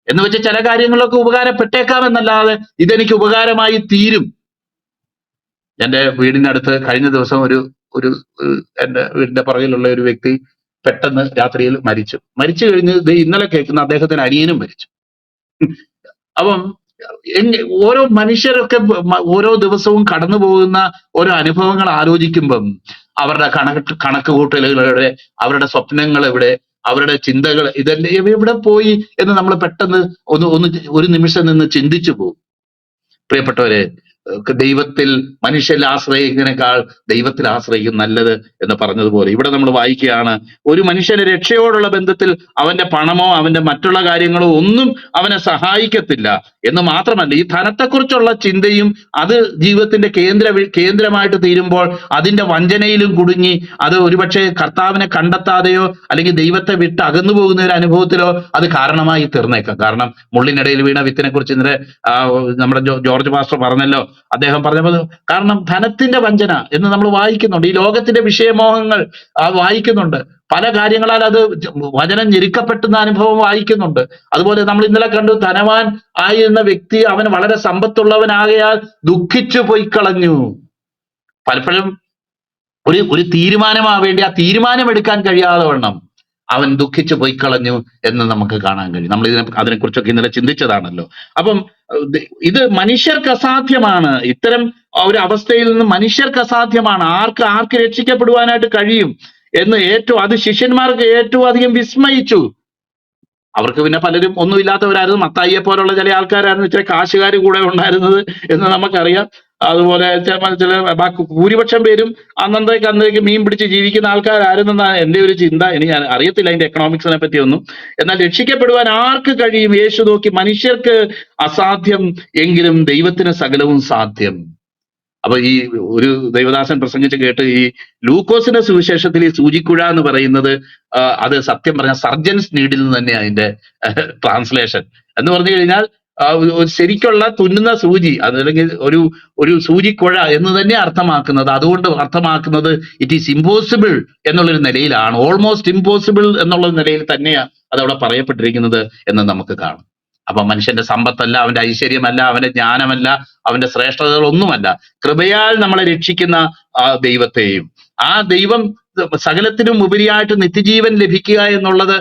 A: എന്ന് വെച്ച് ചില കാര്യങ്ങളൊക്കെ ഉപകാരപ്പെട്ടേക്കാമെന്നല്ലാതെ ഇതെനിക്ക് ഉപകാരമായി തീരും. എന്റെ വീടിനടുത്ത് കഴിഞ്ഞ ദിവസം ഒരു ഒരു എന്റെ വീടിന്റെ പുറകിലുള്ള ഒരു വ്യക്തി പെട്ടെന്ന് രാത്രിയിൽ മരിച്ചു കഴിഞ്ഞ് ദേ ഇന്നലെ കേൾക്കുന്ന അദ്ദേഹത്തിന് അനിയനും മരിച്ചു. അപ്പം ഓരോ മനുഷ്യരൊക്കെ ഓരോ ദിവസവും കടന്നു പോകുന്ന ഓരോ അനുഭവങ്ങൾ ആലോചിക്കുമ്പം അവരുടെ കണക്ക് കൂട്ടലുകളുടെ, അവരുടെ സ്വപ്നങ്ങൾ എവിടെ, അവരുടെ ചിന്തകൾ ഇതെല്ലാം എവിടെ പോയി എന്ന് നമ്മൾ പെട്ടെന്ന് ഒന്ന് ഒരു നിമിഷം നിന്ന് ചിന്തിച്ചു പോകും. പ്രിയപ്പെട്ടവരെ, ദൈവത്തിൽ മനുഷ്യരിൽ ആശ്രയിക്കുന്നതിനേക്കാൾ ദൈവത്തിൽ ആശ്രയിക്കും നല്ലത് എന്ന് പറഞ്ഞതുപോലെ ഇവിടെ നമ്മൾ വായിക്കുകയാണ്, ഒരു മനുഷ്യന് രക്ഷയോടുള്ള ബന്ധത്തിൽ അവന്റെ പണമോ അവന്റെ മറ്റുള്ള കാര്യങ്ങളോ ഒന്നും അവനെ സഹായിക്കത്തില്ല എന്ന് മാത്രമല്ല, ഈ ധനത്തെക്കുറിച്ചുള്ള ചിന്തയും അത് ജീവിതത്തിന്റെ കേന്ദ്രമായിട്ട് തീരുമ്പോൾ അതിന്റെ വഞ്ചനയിലും കുടുങ്ങി അത് ഒരുപക്ഷെ കർത്താവിനെ കണ്ടെത്താതെയോ അല്ലെങ്കിൽ ദൈവത്തെ വിട്ട് അകന്നു പോകുന്ന ഒരു അനുഭവത്തിലോ അത് കാരണമായി തീർന്നേക്കാം. കാരണം മുള്ളിനിടയിൽ വീണ വിത്തിനെ കുറിച്ച് ഇന്നലെ നമ്മുടെ ജോർജ് മാസ്റ്റർ പറഞ്ഞല്ലോ. അദ്ദേഹം പറഞ്ഞപ്പോൾ കാരണം ധനത്തിന്റെ വഞ്ചന എന്ന് നമ്മൾ വായിക്കുന്നുണ്ട്, ഈ ലോകത്തിന്റെ വിഷയമോഹങ്ങൾ വായിക്കുന്നുണ്ട്, പല കാര്യങ്ങളാൽ അത് വചനം ഞെരുക്കപ്പെട്ടുന്ന അനുഭവം വായിക്കുന്നുണ്ട്. അതുപോലെ നമ്മൾ ഇന്നലെ കണ്ടു, ധനവാൻ ആയിരുന്ന വ്യക്തി അവൻ വളരെ സമ്പത്തുള്ളവനാകയാൽ ദുഃഖിച്ചു പോയി കളഞ്ഞു. പലപ്പോഴും ഒരു തീരുമാനമാവേണ്ടി ആ തീരുമാനം എടുക്കാൻ കഴിയാതെ വണ്ണം അവൻ ദുഃഖിച്ചു പോയി കളഞ്ഞു എന്ന് നമുക്ക് കാണാൻ കഴിയും. നമ്മൾ അതിനെക്കുറിച്ചൊക്കെ ഇന്നലെ ചിന്തിച്ചതാണല്ലോ. അപ്പം ഇത് മനുഷ്യർക്ക് അസാധ്യമാണ്. ഇത്തരം ഒരു അവസ്ഥയിൽ നിന്ന് മനുഷ്യർക്ക് അസാധ്യമാണ്. ആർക്ക് രക്ഷിക്കപ്പെടുവാനായിട്ട് കഴിയും എന്ന് അത് ശിഷ്യന്മാർക്ക് ഏറ്റവും അധികം വിസ്മയിച്ചു. അവർക്ക് പിന്നെ പലരും ഒന്നുമില്ലാത്തവരായിരുന്നു. മത്തായിയെ പോലുള്ള ചില ആൾക്കാരായിരുന്നു ചില കാശുകാർ കൂടെ ഉണ്ടായിരുന്നത് എന്ന് നമുക്കറിയാം. അതുപോലെ ചില ഭൂരിപക്ഷം പേരും അന്നേക്ക് മീൻ പിടിച്ച് ജീവിക്കുന്ന ആൾക്കാരായിരുന്നെന്നാണ് എന്റെ ഒരു ചിന്ത. എനിക്ക് അറിയത്തില്ല അതിന്റെ എക്കണോമിക്സിനെ പറ്റിയൊന്നും. എന്നാൽ രക്ഷിക്കപ്പെടുവാൻ ആർക്ക് കഴിയും? യേശു നോക്കി, മനുഷ്യർക്ക് അസാധ്യം എങ്കിലും ദൈവത്തിന് സകലവും സാധ്യം. അപ്പൊ ഈ ഒരു ദൈവദാസൻ പ്രസംഗിച്ച് കേട്ട്, ഈ ലൂക്കോസിന്റെ സുവിശേഷത്തിൽ ഈ സൂചിക്കുഴ എന്ന് പറയുന്നത് അത് സത്യം പറഞ്ഞ സർജൻസ് നീഡിൽ നിന്ന് തന്നെ അതിന്റെ ട്രാൻസ്ലേഷൻ എന്ന് പറഞ്ഞു കഴിഞ്ഞാൽ ശരിക്കുള്ള തുന്നുന്ന സൂചി, അതല്ലെങ്കിൽ ഒരു സൂചിക്കുഴ എന്ന് തന്നെ അർത്ഥമാക്കുന്നത്. അതുകൊണ്ട് അർത്ഥമാക്കുന്നത് ഇറ്റ് ഈസ് ഇമ്പോസിബിൾ എന്നുള്ളൊരു നിലയിലാണ്, ഓൾമോസ്റ്റ് ഇമ്പോസിബിൾ എന്നുള്ള നിലയിൽ തന്നെയാണ് അതവിടെ പറയപ്പെട്ടിരിക്കുന്നത് എന്ന് നമുക്ക് കാണാം. അപ്പൊ മനുഷ്യന്റെ സമ്പത്തല്ല, അവന്റെ ഐശ്വര്യമല്ല, അവന്റെ ജ്ഞാനമല്ല, അവന്റെ ശ്രേഷ്ഠതകളൊന്നുമല്ല, കൃപയാൽ നമ്മളെ രക്ഷിക്കുന്ന ആ ദൈവത്തെയും, ആ ദൈവം സകലത്തിനും ഉപരിയായിട്ട് നിത്യജീവൻ ലഭിക്കുക എന്നുള്ളത്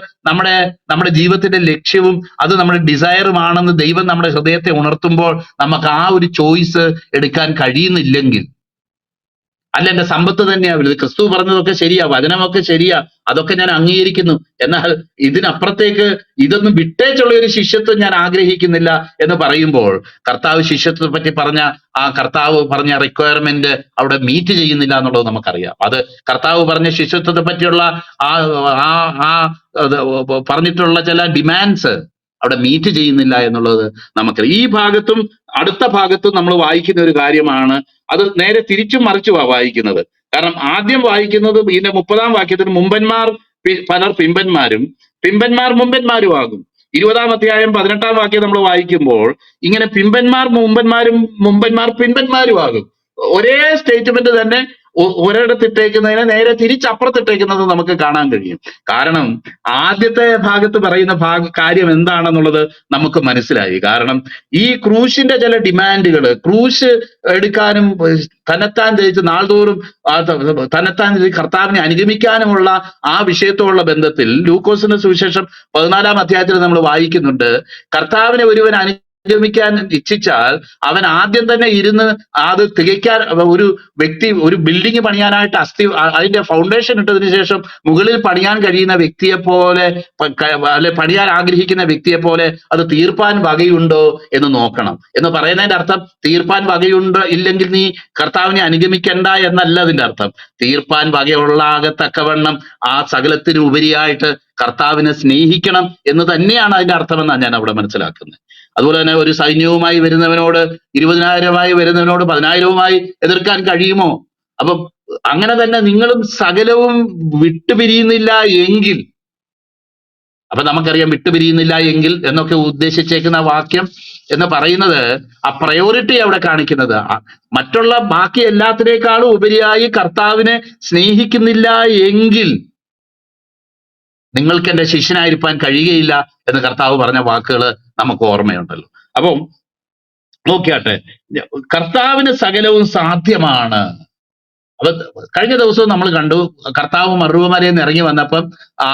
A: നമ്മുടെ ജീവിതത്തിന്റെ ലക്ഷ്യവും അത് നമ്മുടെ ഡിസയറുമാണെന്ന് ദൈവം നമ്മുടെ ഹൃദയത്തെ ഉണർത്തുമ്പോൾ നമുക്ക് ആ ഒരു ചോയ്സ് എടുക്കാൻ കഴിയുന്നില്ലെങ്കിൽ, അല്ല എന്റെ സമ്പത്ത് തന്നെയാ വലുത്, ക്രിസ്തു പറഞ്ഞതൊക്കെ ശരിയാ, വചനമൊക്കെ ശരിയാ, അതൊക്കെ ഞാൻ അംഗീകരിക്കുന്നു, എന്നാൽ ഇതിനപ്പുറത്തേക്ക് ഇതൊന്നും വിട്ടേച്ചുള്ള ഒരു ശിഷ്യത്വം ഞാൻ ആഗ്രഹിക്കുന്നില്ല എന്ന് പറയുമ്പോൾ കർത്താവ് ശിഷ്യത്വത്തെ പറ്റി കർത്താവ് പറഞ്ഞ റിക്വയർമെന്റ് അവിടെ മീറ്റ് ചെയ്യുന്നില്ല എന്നുള്ളത് നമുക്കറിയാം. അത് കർത്താവ് പറഞ്ഞ ശിഷ്യത്വത്തെ പറ്റിയുള്ള പറഞ്ഞിട്ടുള്ള ചില ഡിമാൻഡ്സ് അവിടെ മീറ്റ് ചെയ്യുന്നില്ല എന്നുള്ളത് നമുക്കറിയാം. ഈ ഭാഗത്തും അടുത്ത ഭാഗത്തും നമ്മൾ വായിക്കുന്ന ഒരു കാര്യമാണ്. അത് നേരെ തിരിച്ചും മറിച്ചുവാ വായിക്കുന്നത്. കാരണം ആദ്യം വായിക്കുന്നത് ഇതിന്റെ 30-ാം വാക്യത്തിന് മുമ്പന്മാർ പലർ പിമ്പന്മാരും പിമ്പന്മാർ മുമ്പന്മാരും ആകും. 20-ാം അധ്യായം 18-ാം വാക്യം നമ്മൾ വായിക്കുമ്പോൾ ഇങ്ങനെ പിമ്പന്മാർ മുമ്പന്മാരും മുമ്പന്മാർ പിൻപന്മാരും ആകും. ഒരേ സ്റ്റേറ്റ്മെന്റ് തന്നെ ഒരിടത്തിട്ടേക്കുന്നതിനെ നേരെ തിരിച്ചപ്പുറത്തിട്ടേക്കുന്നത് നമുക്ക് കാണാൻ കഴിയും. കാരണം ആദ്യത്തെ ഭാഗത്ത് പറയുന്ന കാര്യം എന്താണെന്നുള്ളത് നമുക്ക് മനസ്സിലായി. കാരണം ഈ ക്രൂശിന്റെ ചില ഡിമാൻഡുകൾ, ക്രൂശ് എടുക്കാനും തന്നെത്താൻ ജയിച്ച് നാൾതോറും തന്നെത്താൻ കർത്താവിനെ അനുഗമിക്കാനുമുള്ള ആ വിഷയത്തോടുള്ള ബന്ധത്തിൽ ലൂക്കോസിന്റെ സുവിശേഷം 14-ാം അധ്യായത്തിൽ നമ്മൾ വായിക്കുന്നുണ്ട്, കർത്താവിനെ ഒരുവൻ അനുഗമിക്കാൻ ഇച്ഛിച്ചാൽ അവൻ ആദ്യം തന്നെ ഇരുന്ന് അത് തികയ്ക്കാൻ ഒരു വ്യക്തി ഒരു ബിൽഡിംഗ് പണിയാനായിട്ട് അതിന്റെ ഫൗണ്ടേഷൻ ഇട്ടതിന് ശേഷം മുകളിൽ പണിയാൻ കഴിയുന്ന വ്യക്തിയെ പോലെ അല്ലെ പണിയാൻ ആഗ്രഹിക്കുന്ന വ്യക്തിയെ പോലെ അത് തീർപ്പാൻ വകയുണ്ടോ എന്ന് നോക്കണം എന്ന് പറയുന്നതിന്റെ അർത്ഥം തീർപ്പാൻ വകയുണ്ട് ഇല്ലെങ്കിൽ നീ കർത്താവിനെ അനുഗമിക്കണ്ട എന്നല്ല അതിന്റെ അർത്ഥം. തീർപ്പാൻ വകയുള്ളാകത്തക്കവണ്ണം ആ സകലത്തിനും ഉപരിയായിട്ട് കർത്താവിനെ സ്നേഹിക്കണം എന്ന് തന്നെയാണ് അതിന്റെ അർത്ഥമെന്നാണ് ഞാൻ അവിടെ മനസ്സിലാക്കുന്നത്. അതുപോലെ തന്നെ ഒരു സൈന്യവുമായി വരുന്നവനോട് 20,000-മായി വരുന്നവനോട് 10,000-വുമായി എതിർക്കാൻ കഴിയുമോ? അപ്പൊ അങ്ങനെ തന്നെ നിങ്ങളും സകലവും വിട്ടുപിരിയുന്നില്ല എങ്കിൽ, അപ്പൊ നമുക്കറിയാം വിട്ടുപിരിയുന്നില്ല എങ്കിൽ എന്നൊക്കെ ഉദ്ദേശിച്ചേക്കുന്ന വാക്യം എന്ന് പറയുന്നത് ആ പ്രയോറിറ്റി അവിടെ കാണിക്കുന്നത്. മറ്റുള്ള ബാക്കി എല്ലാത്തിനേക്കാളും ഉപരിയായി കർത്താവിനെ സ്നേഹിക്കുന്നില്ല എങ്കിൽ നിങ്ങൾക്ക് എന്റെ ശിഷ്യനായിരിക്കാൻ കഴിയുകയില്ല എന്ന് കർത്താവ് പറഞ്ഞ വാക്കുകൾ നമുക്ക് ഓർമ്മയുണ്ടല്ലോ. അപ്പം നോക്കിയാട്ടെ, കർത്താവിന് സകലവും സാധ്യമാണ്. അപ്പൊ കഴിഞ്ഞ ദിവസവും നമ്മൾ കണ്ടു, കർത്താവ് മറുമലയിൽ നിന്ന് ഇറങ്ങി വന്നപ്പം ആ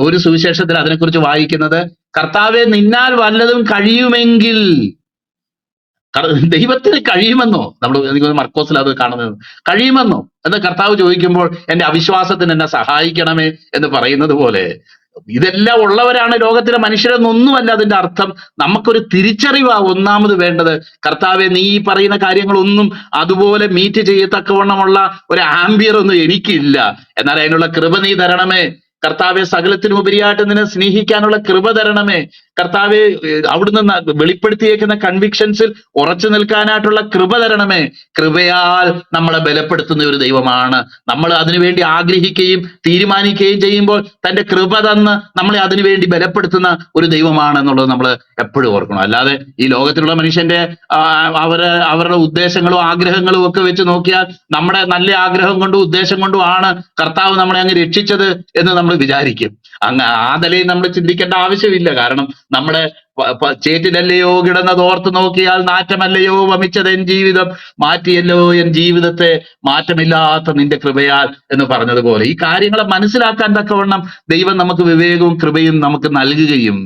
A: ഒരു സുവിശേഷത്തിൽ അതിനെക്കുറിച്ച് വായിക്കുന്നത്, കർത്താവെ നിന്നാൽ വല്ലതും കഴിയുമെങ്കിൽ. ദൈവത്തിന് കഴിയുമെന്നോ? നമ്മൾ എനിക്ക് മർക്കോസിൽ അത് കാണുന്നത്, കഴിയുമെന്നോ എന്ന് കർത്താവ് ചോദിക്കുമ്പോൾ എന്റെ അവിശ്വാസത്തിന് എന്നെ സഹായിക്കണമേ എന്ന് പറയുന്നത് പോലെ, ഇതെല്ലാം ഉള്ളവരാണ് ലോകത്തിലെ മനുഷ്യരെന്നൊന്നുമല്ല അതിന്റെ അർത്ഥം. നമുക്കൊരു തിരിച്ചറിവാ ഒന്നാമത് വേണ്ടത്. കർത്താവെ നീ ഈ പറയുന്ന കാര്യങ്ങളൊന്നും അതുപോലെ മീറ്റ് ചെയ്യത്തക്കവണ്ണമുള്ള ഒരു ആംബിയർ ഒന്നും എനിക്കില്ല, എന്നാൽ അതിനുള്ള കൃപ നീ തരണമേ. കർത്താവെ സകലത്തിനും ഉപരിയായിട്ട് നിന്നെ സ്നേഹിക്കാനുള്ള കൃപ തരണമേ. കർത്താവെ അവിടുന്ന് വെളിപ്പെടുത്തിയേക്കുന്ന കൺവിക്ഷൻസിൽ ഉറച്ചു നിൽക്കാനായിട്ടുള്ള കൃപ തരണമേ. കൃപയാൽ നമ്മളെ ബലപ്പെടുത്തുന്ന ഒരു ദൈവമാണ്. നമ്മൾ അതിനുവേണ്ടി ആഗ്രഹിക്കുകയും തീരുമാനിക്കുകയും ചെയ്യുമ്പോൾ തന്റെ കൃപ തന്ന് നമ്മളെ അതിനുവേണ്ടി ബലപ്പെടുത്തുന്ന ഒരു ദൈവമാണ് എന്നുള്ളത് നമ്മൾ എപ്പോഴും ഓർക്കണം. അല്ലാതെ ഈ ലോകത്തിലുള്ള മനുഷ്യന്റെ അവരുടെ ഉദ്ദേശങ്ങളും ആഗ്രഹങ്ങളും ഒക്കെ വെച്ച് നോക്കിയാൽ നമ്മുടെ നല്ല ആഗ്രഹം കൊണ്ടും ഉദ്ദേശം കൊണ്ടും ആണ് കർത്താവ് നമ്മളെ അങ്ങ് രക്ഷിച്ചത് എന്ന് നമ്മൾ വിചാരിക്കും. ആ നിലയിൽ നമ്മൾ ചിന്തിക്കേണ്ട ആവശ്യമില്ല. കാരണം നമ്മുടെ ചേറ്റിലല്ലയോ കിടന്നത് ഓർത്ത് നോക്കിയാൽ നാറ്റമല്ലയോ വമിച്ചത് എൻ ജീവിതം, മാറ്റിയല്ലോ എൻ ജീവിതത്തെ മാറ്റമില്ലാത്ത നിന്റെ കൃപയാൽ എന്ന് പറഞ്ഞതുപോലെ ഈ കാര്യങ്ങളെ മനസ്സിലാക്കാൻ തക്കവണ്ണം ദൈവം നമുക്ക് വിവേകവും കൃപയും നമുക്ക് നൽകുകയും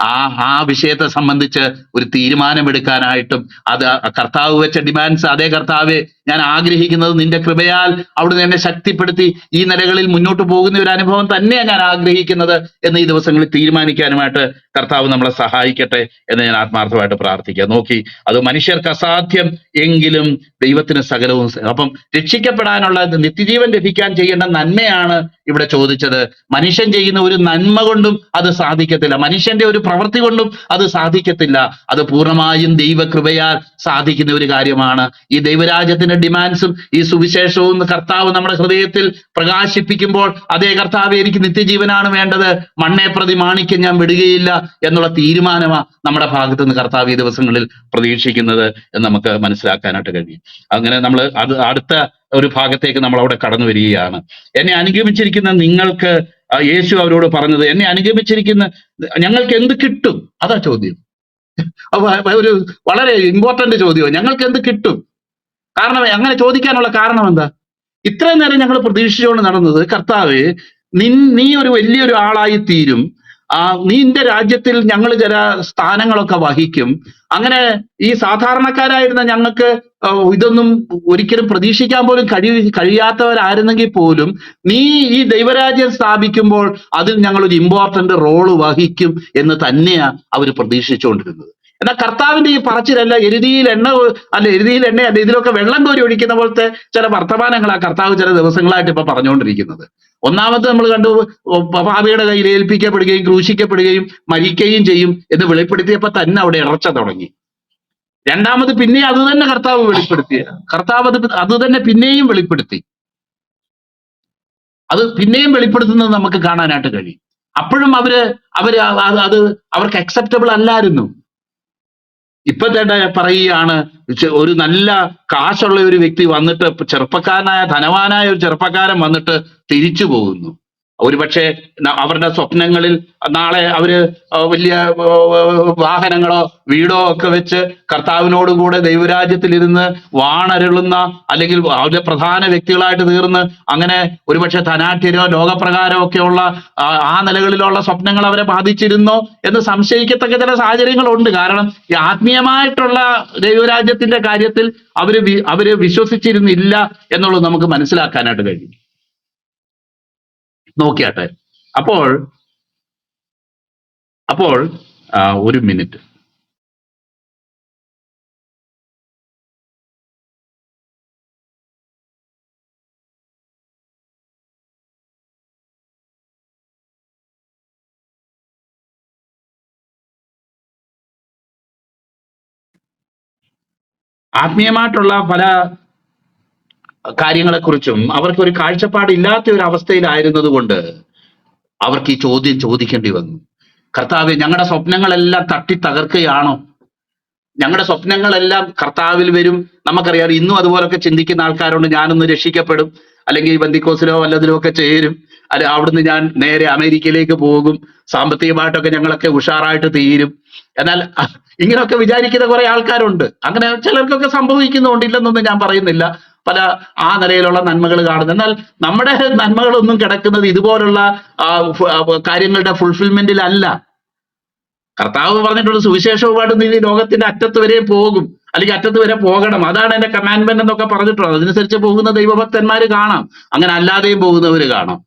A: ആ വിഷയത്തെ സംബന്ധിച്ച് ഒരു തീരുമാനമെടുക്കാനായിട്ടും അത് കർത്താവ് വെച്ച ഡിമാൻഡ്സ്, അതേ കർത്താവെ ഞാൻ ആഗ്രഹിക്കുന്നത് നിന്റെ കൃപയാൽ അവിടുന്ന് എന്നെ ശക്തിപ്പെടുത്തി ഈ നിലകളിൽ മുന്നോട്ട് പോകുന്ന ഒരു അനുഭവം തന്നെയാണ് ഞാൻ ആഗ്രഹിക്കുന്നത് എന്ന് ഈ ദിവസങ്ങളിൽ തീരുമാനിക്കാനുമായിട്ട് കർത്താവ് നമ്മളെ സഹായിക്കട്ടെ എന്ന് ഞാൻ ആത്മാർത്ഥമായിട്ട് പ്രാർത്ഥിക്കുക. നോക്കി, അത് മനുഷ്യർക്ക് അസാധ്യം എങ്കിലും ദൈവത്തിന് സകലവും. അപ്പം രക്ഷിക്കപ്പെടാനുള്ള നിത്യജീവൻ ലഭിക്കാൻ ചെയ്യേണ്ട നന്മയാണ് ഇവിടെ ചോദിച്ചത്. മനുഷ്യൻ ചെയ്യുന്ന ഒരു നന്മ കൊണ്ടും അത് സാധിക്കത്തില്ല, മനുഷ്യന്റെ ഒരു പ്രവൃത്തി കൊണ്ടും അത് സാധിക്കത്തില്ല. അത് പൂർണ്ണമായും ദൈവകൃപയാൽ സാധിക്കുന്ന ഒരു കാര്യമാണ്. ഈ ദൈവരാജ്യത്തിന്റെ ഡിമാൻഡ്സും ഈ സുവിശേഷവും കർത്താവ് നമ്മുടെ ഹൃദയത്തിൽ പ്രകാശിപ്പിക്കുമ്പോൾ, അതേ കർത്താവ് എനിക്ക് നിത്യജീവനാണ് വേണ്ടത്, മണ്ണെ പ്രതി മാണിക്യം ഞാൻ വിടുകയില്ല എന്നുള്ള തീരുമാനമാണ് നമ്മുടെ ഭാഗത്ത് നിന്ന് കർത്താവ് ഈ ദിവസങ്ങളിൽ പ്രതീക്ഷിക്കുന്നത് എന്ന് നമുക്ക് മനസ്സിലാക്കാനായിട്ട് കഴിയും. അങ്ങനെ നമ്മൾ അടുത്ത ഒരു ഭാഗത്തേക്ക് നമ്മൾ അവിടെ കടന്നു വരികയാണ്. എന്നെ അനുഗമിച്ചിരിക്കുന്ന നിങ്ങൾക്ക്, യേശു അവരോട് പറഞ്ഞത്, എന്നെ അനുഗമിച്ചിരിക്കുന്ന ഞങ്ങൾക്ക് എന്ത് കിട്ടും? അതാ ചോദ്യം. ഒരു വളരെ ഇമ്പോർട്ടന്റ് ചോദ്യം, ഞങ്ങൾക്ക് എന്ത് കിട്ടും? കാരണം അങ്ങനെ ചോദിക്കാനുള്ള കാരണം എന്താ? ഇത്രയും നേരം ഞങ്ങൾ പ്രതീക്ഷിച്ചുകൊണ്ട് നടന്നത്, കർത്താവ് നീ ഒരു വലിയൊരു ആളായി തീരും, നിന്റെ രാജ്യത്തിൽ ഞങ്ങൾ ചില സ്ഥാനങ്ങളൊക്കെ വഹിക്കും, അങ്ങനെ ഈ സാധാരണക്കാരായിരുന്ന ഞങ്ങൾക്ക് ഇതൊന്നും ഒരിക്കലും പ്രതീക്ഷിക്കാൻ പോലും കഴിയാത്തവരായിരുന്നെങ്കിൽ പോലും നീ ഈ ദൈവരാജ്യം സ്ഥാപിക്കുമ്പോൾ അതിൽ ഞങ്ങൾ ഒരു ഇമ്പോർട്ടന്റ് റോള് വഹിക്കും എന്ന് തന്നെയാ അവർ പ്രതീക്ഷിച്ചുകൊണ്ടിരുന്നത്. എന്നാൽ കർത്താവിന്റെ ഈ പറച്ചിലല്ല, എരുതിയിൽ എണ്ണ അല്ല, ഇതിലൊക്കെ വെള്ളം കോരി ഒഴിക്കുന്ന പോലത്തെ ചില വർത്തമാനങ്ങളാ കർത്താവ് ചില ദിവസങ്ങളായിട്ട് ഇപ്പൊ പറഞ്ഞുകൊണ്ടിരിക്കുന്നത്. ഒന്നാമത് നമ്മൾ കണ്ടു, പാപിയുടെ കയ്യിൽ ഏൽപ്പിക്കപ്പെടുകയും ക്രൂശിക്കപ്പെടുകയും മരിക്കുകയും ചെയ്യും എന്ന് വെളിപ്പെടുത്തിയപ്പോ തന്നെ അവിടെ ഇറച്ച തുടങ്ങി. രണ്ടാമത് പിന്നെ അത് തന്നെ കർത്താവ് അത് തന്നെ പിന്നെയും വെളിപ്പെടുത്തി. അത് പിന്നെയും വെളിപ്പെടുത്തുന്നത് നമുക്ക് കാണാനായിട്ട് കഴിയും. അപ്പോഴും അത് അവർക്ക് അക്സെപ്റ്റബിൾ അല്ലായിരുന്നു. ഇപ്പൊ തന്നെ പറയുകയാണ്, ഒരു നല്ല കാശുള്ള ഒരു വ്യക്തി വന്നിട്ട്, ധനവാനായ ഒരു ചെറുപ്പക്കാരൻ വന്നിട്ട് തിരിച്ചു പോകുന്നു. ഒരുപക്ഷെ അവരുടെ സ്വപ്നങ്ങളിൽ നാളെ അവര് വലിയ വാഹനങ്ങളോ വീടോ ഒക്കെ വെച്ച് കർത്താവിനോടുകൂടെ ദൈവരാജ്യത്തിൽ ഇരുന്ന് വാണരുളുന്ന, അല്ലെങ്കിൽ അവരുടെ പ്രധാന വ്യക്തികളായിട്ട് തീർന്ന് അങ്ങനെ ഒരുപക്ഷെ ധനാഠ്യരോ ലോകപ്രകാരമോ ഒക്കെയുള്ള ആ നിലകളിലുള്ള സ്വപ്നങ്ങൾ അവരെ ബാധിച്ചിരുന്നോ എന്ന് സംശയിക്കത്തക്ക ചില സാഹചര്യങ്ങളുണ്ട്. കാരണം ഈ ആത്മീയമായിട്ടുള്ള ദൈവരാജ്യത്തിന്റെ കാര്യത്തിൽ അവര് വിശ്വസിച്ചിരുന്നില്ല എന്നുള്ളത് നമുക്ക് മനസ്സിലാക്കാനായിട്ട് കഴിയും. നോക്കിയാട്ടെ, അപ്പോൾ ഒരു മിനിറ്റ്. ആത്മീയമായിട്ടുള്ള പല കാര്യങ്ങളെക്കുറിച്ചും അവർക്ക് ഒരു കാഴ്ചപ്പാടില്ലാത്ത ഒരു അവസ്ഥയിലായിരുന്നത് കൊണ്ട് അവർക്ക് ഈ ചോദ്യം ചോദിക്കേണ്ടി വന്നു. കർത്താവേ, ഞങ്ങളുടെ സ്വപ്നങ്ങളെല്ലാം തട്ടി തകർക്കുകയാണോ? ഞങ്ങളുടെ സ്വപ്നങ്ങളെല്ലാം കർത്താവിൽ വരും. നമുക്കറിയാം ഇന്നും അതുപോലൊക്കെ ചിന്തിക്കുന്ന ആൾക്കാരുണ്ട്. ഞാനൊന്ന് രക്ഷിക്കപ്പെടും, അല്ലെങ്കിൽ ബന്ധിക്കോസിലോ വല്ലതിലോ ഒക്കെ ചേരും, അല്ലെ അവിടുന്ന് ഞാൻ നേരെ അമേരിക്കയിലേക്ക് പോകും, സാമ്പത്തികമായിട്ടൊക്കെ ഞങ്ങളൊക്കെ ഉഷാറായിട്ട് തീരും. എന്നാൽ ഇങ്ങനെയൊക്കെ വിചാരിക്കുന്ന കുറെ ആൾക്കാരുണ്ട്. അങ്ങനെ ചിലർക്കൊക്കെ സംഭവിക്കുന്നുണ്ട്, ഇല്ലെന്നൊന്നും ഞാൻ പറയുന്നില്ല. പല ആ നിലയിലുള്ള നന്മകൾ കാണുന്നു. എന്നാൽ നമ്മുടെ നന്മകളൊന്നും കിടക്കുന്നത് ഇതുപോലുള്ള കാര്യങ്ങളുടെ ഫുൾഫിൽമെന്റിലല്ല. കർത്താവ് പറഞ്ഞിട്ടുള്ള സുവിശേഷവുമായിട്ട് നീ ലോകത്തിന്റെ അറ്റത്ത് വരെ പോകും, അല്ലെങ്കിൽ അറ്റത്ത് വരെ പോകണം, അതാണ് എന്റെ കമാൻഡ്മെന്റ് എന്നൊക്കെ പറഞ്ഞിട്ടുള്ളത്. അതനുസരിച്ച് പോകുന്ന ദൈവഭക്തന്മാര് കാണാം, അങ്ങനെ അല്ലാതെയും പോകുന്നവര് കാണാം.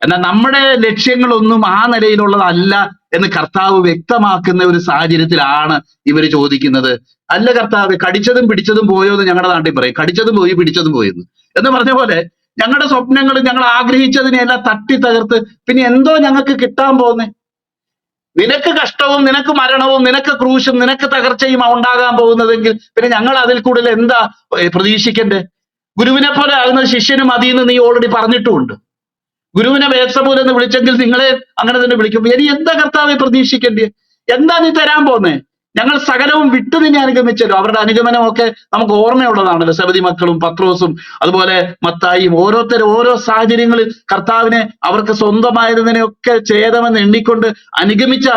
A: എന്നാൽ നമ്മുടെ ലക്ഷ്യങ്ങളൊന്നും ആ നിലയിലുള്ളതല്ല എന്ന് കർത്താവ് വ്യക്തമാക്കുന്ന ഒരു സാഹചര്യത്തിലാണ് ഇവര് ചോദിക്കുന്നത്. അല്ല കർത്താവ്, കടിച്ചതും പിടിച്ചതും പോയോ എന്ന് ഞങ്ങളുടെ നാട്ടിൽ പറയും. കടിച്ചതും പോയി പിടിച്ചതും പോയെന്ന് എന്ന് പറഞ്ഞ പോലെ ഞങ്ങളുടെ സ്വപ്നങ്ങൾ, ഞങ്ങൾ ആഗ്രഹിച്ചതിനെല്ലാം തട്ടി തകർത്ത് പിന്നെ എന്തോ ഞങ്ങൾക്ക് കിട്ടാൻ പോകുന്നേ? നിനക്ക് കഷ്ടവും നിനക്ക് മരണവും നിനക്ക് ക്രൂശും നിനക്ക് തകർച്ചയും ഉണ്ടാകാൻ പോകുന്നതെങ്കിൽ പിന്നെ ഞങ്ങൾ അതിൽ കൂടുതൽ എന്താ പ്രതീക്ഷിക്കണ്ടേ? ഗുരുവിനെ പോലെ ആകുന്ന ശിഷ്യന് മതിയെന്ന് നീ ഓൾറെഡി പറഞ്ഞിട്ടുമുണ്ട്. ഗുരുവിനെ ബേത്സബൂൽ എന്ന് വിളിച്ചെങ്കിൽ നിങ്ങളെ അങ്ങനെ തന്നെ വിളിക്കും. ഇനി എന്താ കർത്താവെ പ്രതീക്ഷിക്കേണ്ടേ? എന്താ നീ തരാൻ പോന്നേ? ഞങ്ങൾ സകലവും വിട്ടു നിന്നെ അനുഗമിച്ചല്ലോ. അവരുടെ അനുഗമനമൊക്കെ നമുക്ക് ഓർമ്മയുള്ളതാണല്ലോ. സബദി മക്കളും പത്രോസും അതുപോലെ മത്തായിയും ഓരോരുത്തരും ഓരോ സാഹചര്യങ്ങളിൽ കർത്താവിനെ അവർക്ക് സ്വന്തമായതിനെയൊക്കെ ഛേദമെന്ന് എണ്ണിക്കൊണ്ട് അനുഗമിച്ച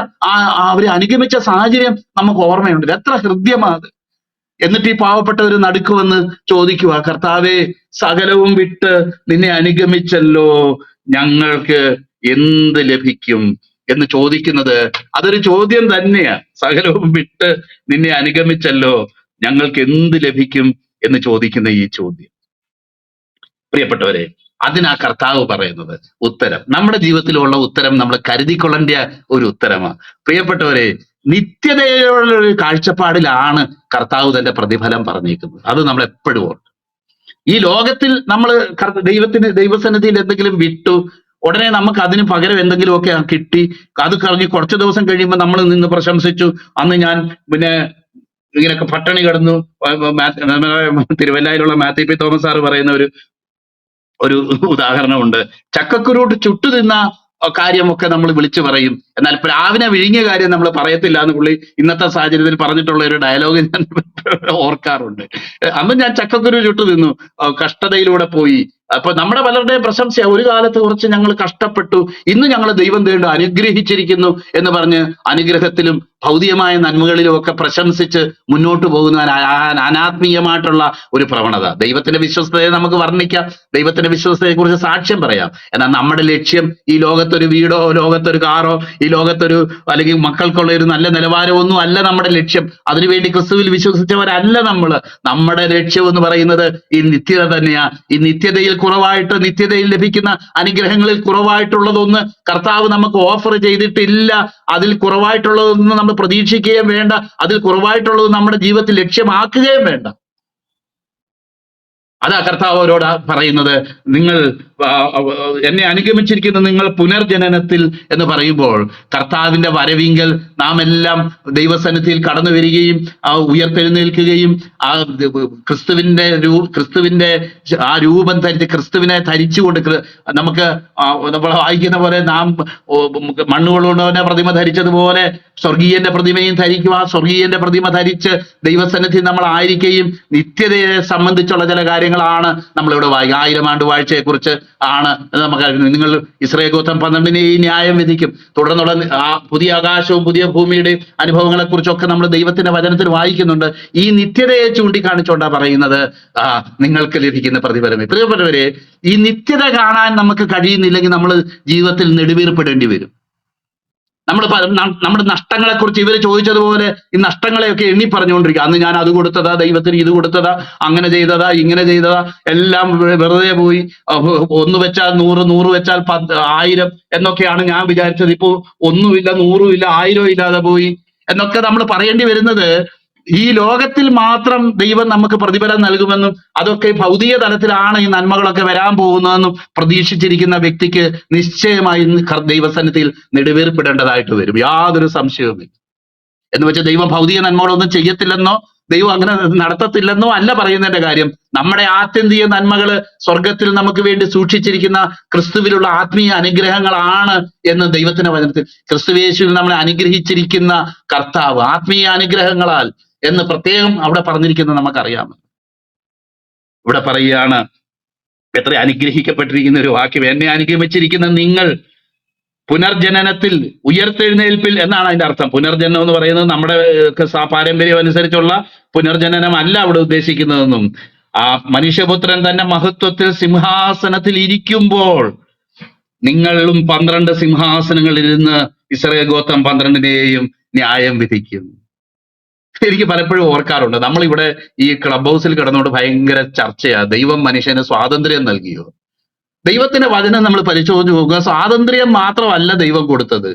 A: അവരെ അനുഗമിച്ച സാഹചര്യം നമുക്ക് ഓർമ്മയുണ്ട്. എത്ര ഹൃദ്യമാണ്. എന്നിട്ട് ഈ പാവപ്പെട്ടവര് നടുക്ക് വന്ന് ചോദിക്കുക, കർത്താവെ, സകലവും വിട്ട് നിന്നെ അനുഗമിച്ചല്ലോ, ഞങ്ങൾക്ക് എന്ത് ലഭിക്കും എന്ന് ചോദിക്കുന്നത് അതൊരു ചോദ്യം തന്നെയാ. സകലവും വിട്ട് നിന്നെ അനുഗമിച്ചല്ലോ, ഞങ്ങൾക്ക് എന്ത് ലഭിക്കും എന്ന് ചോദിക്കുന്ന ഈ ചോദ്യം, പ്രിയപ്പെട്ടവരെ, അതിനാ കർത്താവ് പറയുന്നത് ഉത്തരം. നമ്മുടെ ജീവിതത്തിലുള്ള ഉത്തരം നമ്മൾ കരുതിക്കൊള്ളേണ്ട ഒരു ഉത്തരമാണ്. പ്രിയപ്പെട്ടവരെ, നിത്യതയുള്ള ഒരു കാഴ്ചപ്പാടിലാണ് കർത്താവ് തന്റെ പ്രതിഫലം പറഞ്ഞേക്കുന്നത്. അത് നമ്മൾ എപ്പോഴും ഓർക്കും. ഈ ലോകത്തിൽ നമ്മൾ ദൈവസന്നിധിയിൽ എന്തെങ്കിലും വിട്ടു, ഉടനെ നമുക്ക് അതിന് പകരം എന്തെങ്കിലുമൊക്കെ കിട്ടി, അത് കഴിഞ്ഞ് കുറച്ച് ദിവസം കഴിയുമ്പോൾ നമ്മൾ നിന്ന് പ്രശംസിച്ചു, അന്ന് ഞാൻ പിന്നെ ഇങ്ങനെയൊക്കെ പട്ടിണി കിടന്നു. തിരുവല്ലയിലുള്ള മാത്യു പി തോമസ് സാറ് പറയുന്ന ഒരു ഉദാഹരണമുണ്ട്. ചക്കക്കുരു ചുട്ടു തിന്ന കാര്യമൊക്കെ നമ്മൾ വിളിച്ചു പറയും, എന്നാൽ പ്ലാവിനെ വിഴുങ്ങിയ കാര്യം നമ്മൾ പറയത്തില്ല എന്ന് പുള്ളി ഇന്നത്തെ സാഹചര്യത്തിൽ പറഞ്ഞിട്ടുള്ള ഒരു ഡയലോഗ് ഞാൻ ഓർക്കാറുണ്ട്. അന്ന് ഞാൻ ചക്കക്കുരു ചുട്ടു തിന്നു, കഷ്ടതയിലൂടെ പോയി. അപ്പൊ നമ്മുടെ പലരുടെയും പ്രശംസ, ഒരു കാലത്ത് കുറച്ച് ഞങ്ങൾ കഷ്ടപ്പെട്ടു, ഇന്ന് ഞങ്ങൾ ദൈവം വീണ്ടും അനുഗ്രഹിച്ചിരിക്കുന്നു എന്ന് പറഞ്ഞ് അനുഗ്രഹത്തിലും ഭൗതികമായ നന്മകളിലും ഒക്കെ പ്രശംസിച്ച് മുന്നോട്ട് പോകുന്ന അനാത്മീയമായിട്ടുള്ള ഒരു പ്രവണത. ദൈവത്തിന്റെ വിശ്വസ്തതയെ നമുക്ക് വർണ്ണിക്കാം, ദൈവത്തിന്റെ വിശ്വസ്തതയെ കുറിച്ച് സാക്ഷ്യം പറയാം. എന്നാൽ നമ്മുടെ ലക്ഷ്യം ഈ ലോകത്തൊരു വീടോ ലോകത്തൊരു കാറോ ഈ ലോകത്തൊരു അല്ലെങ്കിൽ മക്കൾക്കുള്ള ഒരു നല്ല നിലവാരമോ ഒന്നും അല്ല നമ്മുടെ ലക്ഷ്യം. അതിനുവേണ്ടി ക്രിസ്തുവിൽ വിശ്വസിച്ചവരല്ല നമ്മള്. നമ്മുടെ ലക്ഷ്യം എന്ന് പറയുന്നത് ഈ നിത്യത തന്നെയാ. ഈ നിത്യതയിൽ കുറവായിട്ട്, നിത്യതയിൽ ലഭിക്കുന്ന അനുഗ്രഹങ്ങളിൽ കുറവായിട്ടുള്ളതൊന്ന് കർത്താവ് നമുക്ക് ഓഫർ ചെയ്തിട്ടില്ല. അതിൽ കുറവായിട്ടുള്ളതൊന്നും നമ്മൾ പ്രതീക്ഷിക്കുകയും വേണ്ട, അതിൽ കുറവായിട്ടുള്ളത് നമ്മുടെ ജീവിതത്തിൽ ലക്ഷ്യമാക്കുകയും വേണ്ട. അതാ കർത്താവ് അവരോട് പറയുന്നത്. നിങ്ങൾ എന്നെ അനുഗമിച്ചിരിക്കുന്ന നിങ്ങൾ പുനർജനനത്തിൽ എന്ന് പറയുമ്പോൾ കർത്താവിന്റെ വരവിങ്കൽ നാം എല്ലാം ദൈവസന്നിധിയിൽ കടന്നു വരികയും ഉയർത്തെഴുന്നേൽക്കുകയും ക്രിസ്തുവിന്റെ ആ രൂപം ധരിച്ച് ക്രിസ്തുവിനെ ധരിച്ചുകൊണ്ട് നമുക്ക് നമ്മൾ വായിക്കുന്ന പോലെ നാം മണ്ണുകൊണ്ടുള്ള പ്രതിമ ധരിച്ചതുപോലെ സ്വർഗീയന്റെ പ്രതിമയും ധരിക്കുക. സ്വർഗീയന്റെ പ്രതിമ ധരിച്ച് ദൈവസന്നിധി നമ്മൾ ആയിരിക്കുകയും നിത്യതയെ സംബന്ധിച്ചുള്ള ചില കാര്യങ്ങളാണ് നമ്മളിവിടെ 1000 ആണ്ട് വാഴ്ചയെ കുറിച്ച് ആണ് നമുക്ക്. നിങ്ങൾ ഇസ്രായേൽ ഗോത്രം 12 ന്യായം വിധിക്കും. തുടർന്നുള്ള ആ പുതിയ ആകാശവും പുതിയ ഭൂമിയുടെ അനുഭവങ്ങളെ കുറിച്ചൊക്കെ നമ്മൾ ദൈവത്തിന്റെ വചനത്തിൽ വായിക്കുന്നുണ്ട്. ഈ നിത്യതയെ ചൂണ്ടിക്കാണിച്ചുകൊണ്ടാണ് പറയുന്നത് നിങ്ങൾക്ക് ലഭിക്കുന്ന പ്രതിഫലമേ. പ്രിയപ്പെട്ടവരെ, ഈ നിത്യത കാണാൻ നമുക്ക് കഴിയുന്നില്ലെങ്കിൽ നമ്മൾ ജീവിതത്തിൽ നെടുവീർപ്പെടേണ്ടി വരും. നമ്മുടെ നഷ്ടങ്ങളെ കുറിച്ച് ഇവര് ചോദിച്ചതുപോലെ ഈ നഷ്ടങ്ങളെയൊക്കെ എണ്ണി പറഞ്ഞുകൊണ്ടിരിക്കുക. അന്ന് ഞാൻ അത് കൊടുത്തതാ, ദൈവത്തിന് ഇത് കൊടുത്തതാ, അങ്ങനെ ചെയ്തതാ, ഇങ്ങനെ ചെയ്തതാ, എല്ലാം വെറുതെ പോയി. 1 വെച്ചാൽ 100, 100 വെച്ചാൽ 1000 എന്നൊക്കെയാണ് ഞാൻ വിചാരിച്ചത്. ഇപ്പോ 1 100 1000 ഇല്ലാതെ പോയി എന്നൊക്കെ നമ്മൾ പറയേണ്ടി വരുന്നത് ഈ ലോകത്തിൽ മാത്രം ദൈവം നമുക്ക് പ്രതിഫലം നൽകുമെന്നും അതൊക്കെ ഭൗതിക തലത്തിലാണ് ഈ നന്മകളൊക്കെ വരാൻ പോകുന്നതെന്നും പ്രതീക്ഷിച്ചിരിക്കുന്ന വ്യക്തിക്ക് നിശ്ചയമായി ദൈവസന്നിധിയിൽ നെടുവേർപ്പെടേണ്ടതായിട്ട് വരും. യാതൊരു സംശയവുമില്ല. എന്ന് വെച്ചാൽ ദൈവം ഭൗതിക നന്മകളൊന്നും ചെയ്യത്തില്ലെന്നോ ദൈവം അങ്ങനെ നടത്തത്തില്ലെന്നോ അല്ല പറയുന്നതിന്റെ കാര്യം. നമ്മുടെ ആത്യന്തിക നന്മകള് സ്വർഗത്തിൽ നമുക്ക് വേണ്ടി സൂക്ഷിച്ചിരിക്കുന്ന ക്രിസ്തുവിലുള്ള ആത്മീയ അനുഗ്രഹങ്ങളാണ് എന്ന് ദൈവത്തിന്റെ വചനത്തിൽ. ക്രിസ്തുവേശുവിൽ നമ്മളെ അനുഗ്രഹിച്ചിരിക്കുന്ന കർത്താവ് ആത്മീയ അനുഗ്രഹങ്ങളാൽ എന്ന് പ്രത്യേകം അവിടെ പറഞ്ഞിരിക്കുന്നത് നമുക്കറിയാം. ഇവിടെ പറയുകയാണ്, എത്ര അനുഗ്രഹിക്കപ്പെട്ടിരിക്കുന്ന ഒരു വാക്യം, എന്നെ അനുഗമിച്ചിരിക്കുന്ന നിങ്ങൾ പുനർജനനത്തിൽ, ഉയർത്തെഴുന്നേൽപ്പിൽ എന്നാണ് അതിന്റെ അർത്ഥം. പുനർജനനം എന്ന് പറയുന്നത് നമ്മുടെ പാരമ്പര്യം അനുസരിച്ചുള്ള പുനർജനനം അല്ല അവിടെ ഉദ്ദേശിക്കുന്നതെന്നും, ആ മനുഷ്യപുത്രൻ തന്നെ മഹത്വത്തിൽ സിംഹാസനത്തിൽ ഇരിക്കുമ്പോൾ നിങ്ങളും 12 സിംഹാസനങ്ങളിൽ ഇരുന്ന് ഇസ്രായേൽ ഗോത്രം 12നെയും ന്യായം വിധിക്കും. എനിക്ക് പലപ്പോഴും ഓർക്കാറുണ്ട്, നമ്മളിവിടെ ഈ ക്ലബ് ഹൗസിൽ കിടന്നുകൊണ്ട് ഭയങ്കര ചർച്ചയാ, ദൈവം മനുഷ്യന് സ്വാതന്ത്ര്യം നൽകിയോ? ദൈവത്തിന്റെ വചനം നമ്മൾ പരിശോധിച്ച് നോക്കുക, സ്വാതന്ത്ര്യം മാത്രമല്ല ദൈവം കൊടുത്തത്.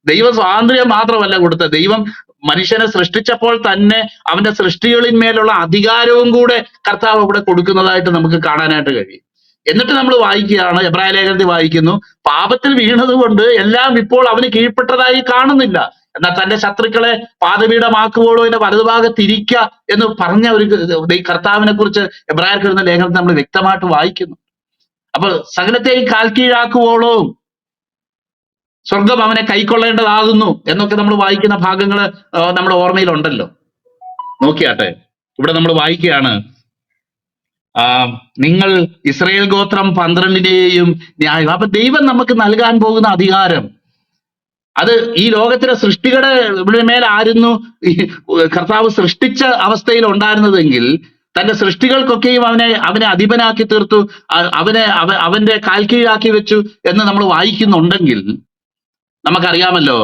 A: ദൈവം സ്വാതന്ത്ര്യം മാത്രമല്ല കൊടുത്തത്, ദൈവം മനുഷ്യനെ സൃഷ്ടിച്ചപ്പോൾ തന്നെ അവന്റെ സൃഷ്ടികളിന്മേലുള്ള അധികാരവും കൂടെ കർത്താവ് ഇവിടെ കൊടുക്കുന്നതായിട്ട് നമുക്ക് കാണാനായിട്ട് കഴിയും. എന്നിട്ട് നമ്മൾ വായിക്കുകയാണ്, എബ്രായ ലേഖനത്തിൽ വായിക്കുന്നു, പാപത്തിൽ വീണതുകൊണ്ട് എല്ലാം ഇപ്പോൾ അവന് കീഴ്പ്പെട്ടതായി കാണുന്നില്ല, എന്നാൽ തന്റെ ശത്രുക്കളെ പാദപീഠമാക്കുമ്പോഴോ അതിന്റെ വലതുഭാഗത്തിരിക്കുക എന്ന് പറഞ്ഞ ഒരു കർത്താവിനെ കുറിച്ച് എബ്രായർക്ക് എഴുതുന്ന ലേഖനത്തിൽ നമ്മൾ വ്യക്തമായിട്ട് വായിക്കുന്നു. അപ്പൊ സകലത്തെയും കാൽക്കീഴാക്കുവോളവും സ്വർഗം അവനെ കൈക്കൊള്ളേണ്ടതാകുന്നു എന്നൊക്കെ നമ്മൾ വായിക്കുന്ന ഭാഗങ്ങൾ നമ്മുടെ ഓർമ്മയിലുണ്ടല്ലോ. നോക്കിയാട്ടെ, ഇവിടെ നമ്മൾ വായിക്കുകയാണ്, നിങ്ങൾ ഇസ്രായേൽ ഗോത്രം 12നെയും ന്യായം. അപ്പൊ ദൈവം നമുക്ക് നൽകാൻ പോകുന്ന അധികാരം അത് ഈ ലോകത്തിലെ സൃഷ്ടികളുടെ മേലായിരുന്നു കർത്താവ് സൃഷ്ടിച്ച അവസ്ഥയിൽ ഉണ്ടായിരുന്നതെങ്കിൽ തന്റെ സൃഷ്ടികൾക്കൊക്കെയും അവനെ അധിപനാക്കി തീർത്തു, അവന്റെ കാൽക്കീഴാക്കി വെച്ചു എന്ന് നമ്മൾ വായിക്കുന്നുണ്ടെങ്കിൽ നമുക്കറിയാമല്ലോ,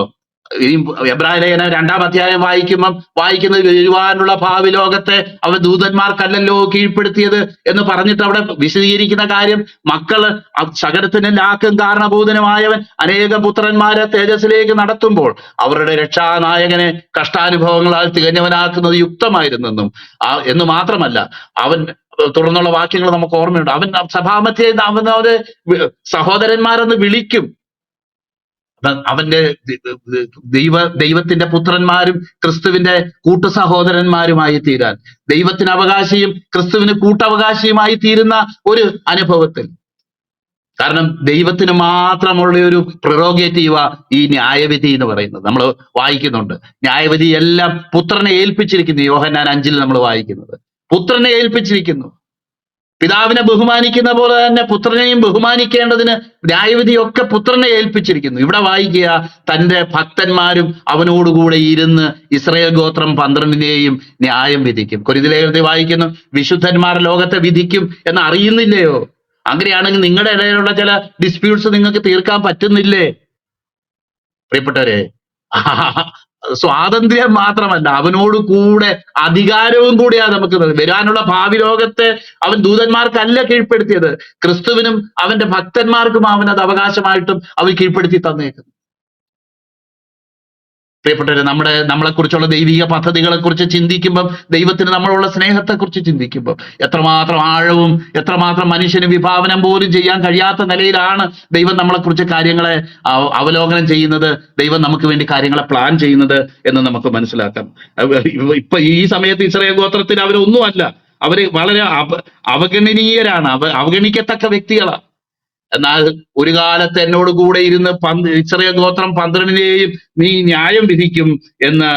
A: ഈ എബ്രായ ലേഖനം 2-ാം അധ്യായം വായിക്കുന്നത് വരുവാനുള്ള ഭാവി ലോകത്തെ അവൻ ദൂതന്മാർക്കല്ലല്ലോ കീഴ്പ്പെടുത്തിയത് എന്ന് പറഞ്ഞിട്ട് അവിടെ വിശദീകരിക്കുന്ന കാര്യം, മക്കള് സകലത്തിന് ലാക്കും കാരണഭൂതനുമായവൻ അനേകം പുത്രന്മാരെ തേജസ്സിലേക്ക് നടത്തുമ്പോൾ അവരുടെ രക്ഷാനായകനെ കഷ്ടാനുഭവങ്ങളാൽ തികഞ്ഞവനാക്കുന്നത് യുക്തമായിരുന്നെന്നും എന്ന് മാത്രമല്ല, അവൻ തുടർന്നുള്ള വാക്യങ്ങൾ നമുക്ക് ഓർമ്മയുണ്ട്, അവൻ സഭാമധ്യേ അവനവരെ സഹോദരന്മാരെന്ന് വിളിക്കും. അവന്റെ ദൈവത്തിന്റെ പുത്രന്മാരും ക്രിസ്തുവിന്റെ കൂട്ടു സഹോദരന്മാരുമായി തീരാൻ, ദൈവത്തിന് അവകാശിയും ക്രിസ്തുവിന് കൂട്ടവകാശിയുമായി തീരുന്ന ഒരു അനുഭവത്തിൽ. കാരണം ദൈവത്തിന് മാത്രമുള്ള ഒരു പ്രിറോഗേറ്റീവാ ഈ ന്യായവിധി എന്ന് പറയുന്നത്. നമ്മൾ വായിക്കുന്നുണ്ട്, ന്യായവിധി എല്ലാം പുത്രനെ ഏൽപ്പിച്ചിരിക്കുന്നു. യോഹന്നാൻ 5-ൽ നമ്മൾ വായിക്കുന്നത്, പുത്രനെ ഏൽപ്പിച്ചിരിക്കുന്നു. പിതാവിനെ ബഹുമാനിക്കുന്ന പോലെ തന്നെ പുത്രനെയും ബഹുമാനിക്കേണ്ടതിന് ന്യായവിധിയൊക്കെ പുത്രനെ ഏൽപ്പിച്ചിരിക്കുന്നു. ഇവിടെ വായിക്കുക, തന്റെ ഭക്തന്മാരും അവനോടുകൂടെ ഇരുന്ന് ഇസ്രായേൽ ഗോത്രം 12നെയും ന്യായം വിധിക്കും. കൊരിന്ത്യലേഖനത്തിൽ വായിക്കുന്നു, വിശുദ്ധന്മാർ ലോകത്തെ വിധിക്കും എന്ന് അറിയുന്നില്ലയോ? അങ്ങനെയാണെങ്കിൽ നിങ്ങളുടെ ഇടയിലുള്ള ചില ഡിസ്പ്യൂട്ട്സ് നിങ്ങൾക്ക് തീർക്കാൻ പറ്റുന്നില്ലേ പ്രിയപ്പെട്ടവരെ? സ്വാതന്ത്ര്യം മാത്രമല്ല, അവനോട് കൂടെ അധികാരവും കൂടിയാണ് നമുക്ക് വരാനുള്ള ഭാവി ലോകത്തെ അവൻ ദൂതന്മാർക്കല്ല കീഴ്പ്പെടുത്തിയത്, ക്രിസ്തുവിനും അവന്റെ ഭക്തന്മാർക്കും അവൻ അത് അവകാശമായിട്ടും അവൻ കീഴ്പ്പെടുത്തി തന്നേക്കുന്നു. പ്രിയപ്പെട്ടവരെ, നമ്മളെക്കുറിച്ചുള്ള ദൈവിക പദ്ധതികളെ കുറിച്ച് ചിന്തിക്കുമ്പം, ദൈവത്തിന് നമ്മളുള്ള സ്നേഹത്തെക്കുറിച്ച് ചിന്തിക്കുമ്പോൾ എത്രമാത്രം ആഴവും എത്രമാത്രം മനുഷ്യന് വിഭാവനം പോലും ചെയ്യാൻ കഴിയാത്ത നിലയിലാണ് ദൈവം നമ്മളെക്കുറിച്ച് കാര്യങ്ങളെ അവലോകനം ചെയ്യുന്നത്, ദൈവം നമുക്ക് വേണ്ടി കാര്യങ്ങളെ പ്ലാൻ ചെയ്യുന്നത് എന്ന് നമുക്ക് മനസ്സിലാക്കാം. ഇപ്പൊ ഈ സമയത്ത് ഇസ്രായേൽ ഗോത്രത്തിൽ അവരൊന്നുമല്ല, അവര് വളരെ അവഗണനീയരാണ്, അവഗണിക്കത്തക്ക വ്യക്തികളാണ്. എന്നാൽ ഒരു കാലത്ത് എന്നോട് കൂടെ ഇരുന്ന് ഇസ്രായേൽ ഗോത്രം 12നെയും നീ ന്യായം വിധിക്കും എന്ന്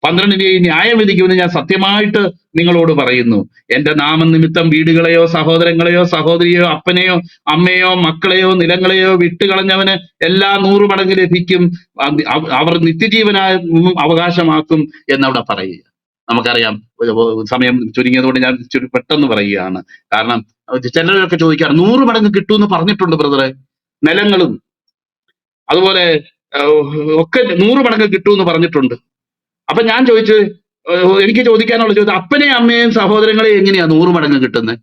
A: 12നെയും ന്യായം വിധിക്കുമെന്ന് ഞാൻ സത്യമായിട്ട് നിങ്ങളോട് പറയുന്നു. എന്റെ നാമനിമിത്തം വീടുകളെയോ സഹോദരങ്ങളെയോ സഹോദരിയോ അപ്പനെയോ അമ്മയോ മക്കളെയോ നിലങ്ങളെയോ വിട്ടുകളഞ്ഞവന് എല്ലാ 100 മടങ്ങ് ലഭിക്കും, അവർ നിത്യജീവനായ അവകാശമാക്കും എന്നവിടെ പറയുക. നമുക്കറിയാം, സമയം ചുരുങ്ങിയതുകൊണ്ട് ഞാൻ പെട്ടെന്ന് പറയുകയാണ്. കാരണം ചിലരൊക്കെ ചോദിക്കാറ് 100 മടങ്ങ് കിട്ടുമെന്ന് പറഞ്ഞിട്ടുണ്ട് ബ്രദറെ, നിലങ്ങളും അതുപോലെ ഒക്കെ 100 മടങ്ങ് കിട്ടുമെന്ന് പറഞ്ഞിട്ടുണ്ട്. അപ്പൊ ഞാൻ എനിക്ക് ചോദിക്കാനുള്ള ചോദ്യം, അപ്പനെയും അമ്മയും സഹോദരങ്ങളെയും എങ്ങനെയാ 100 മടങ്ങ് കിട്ടുന്നത്?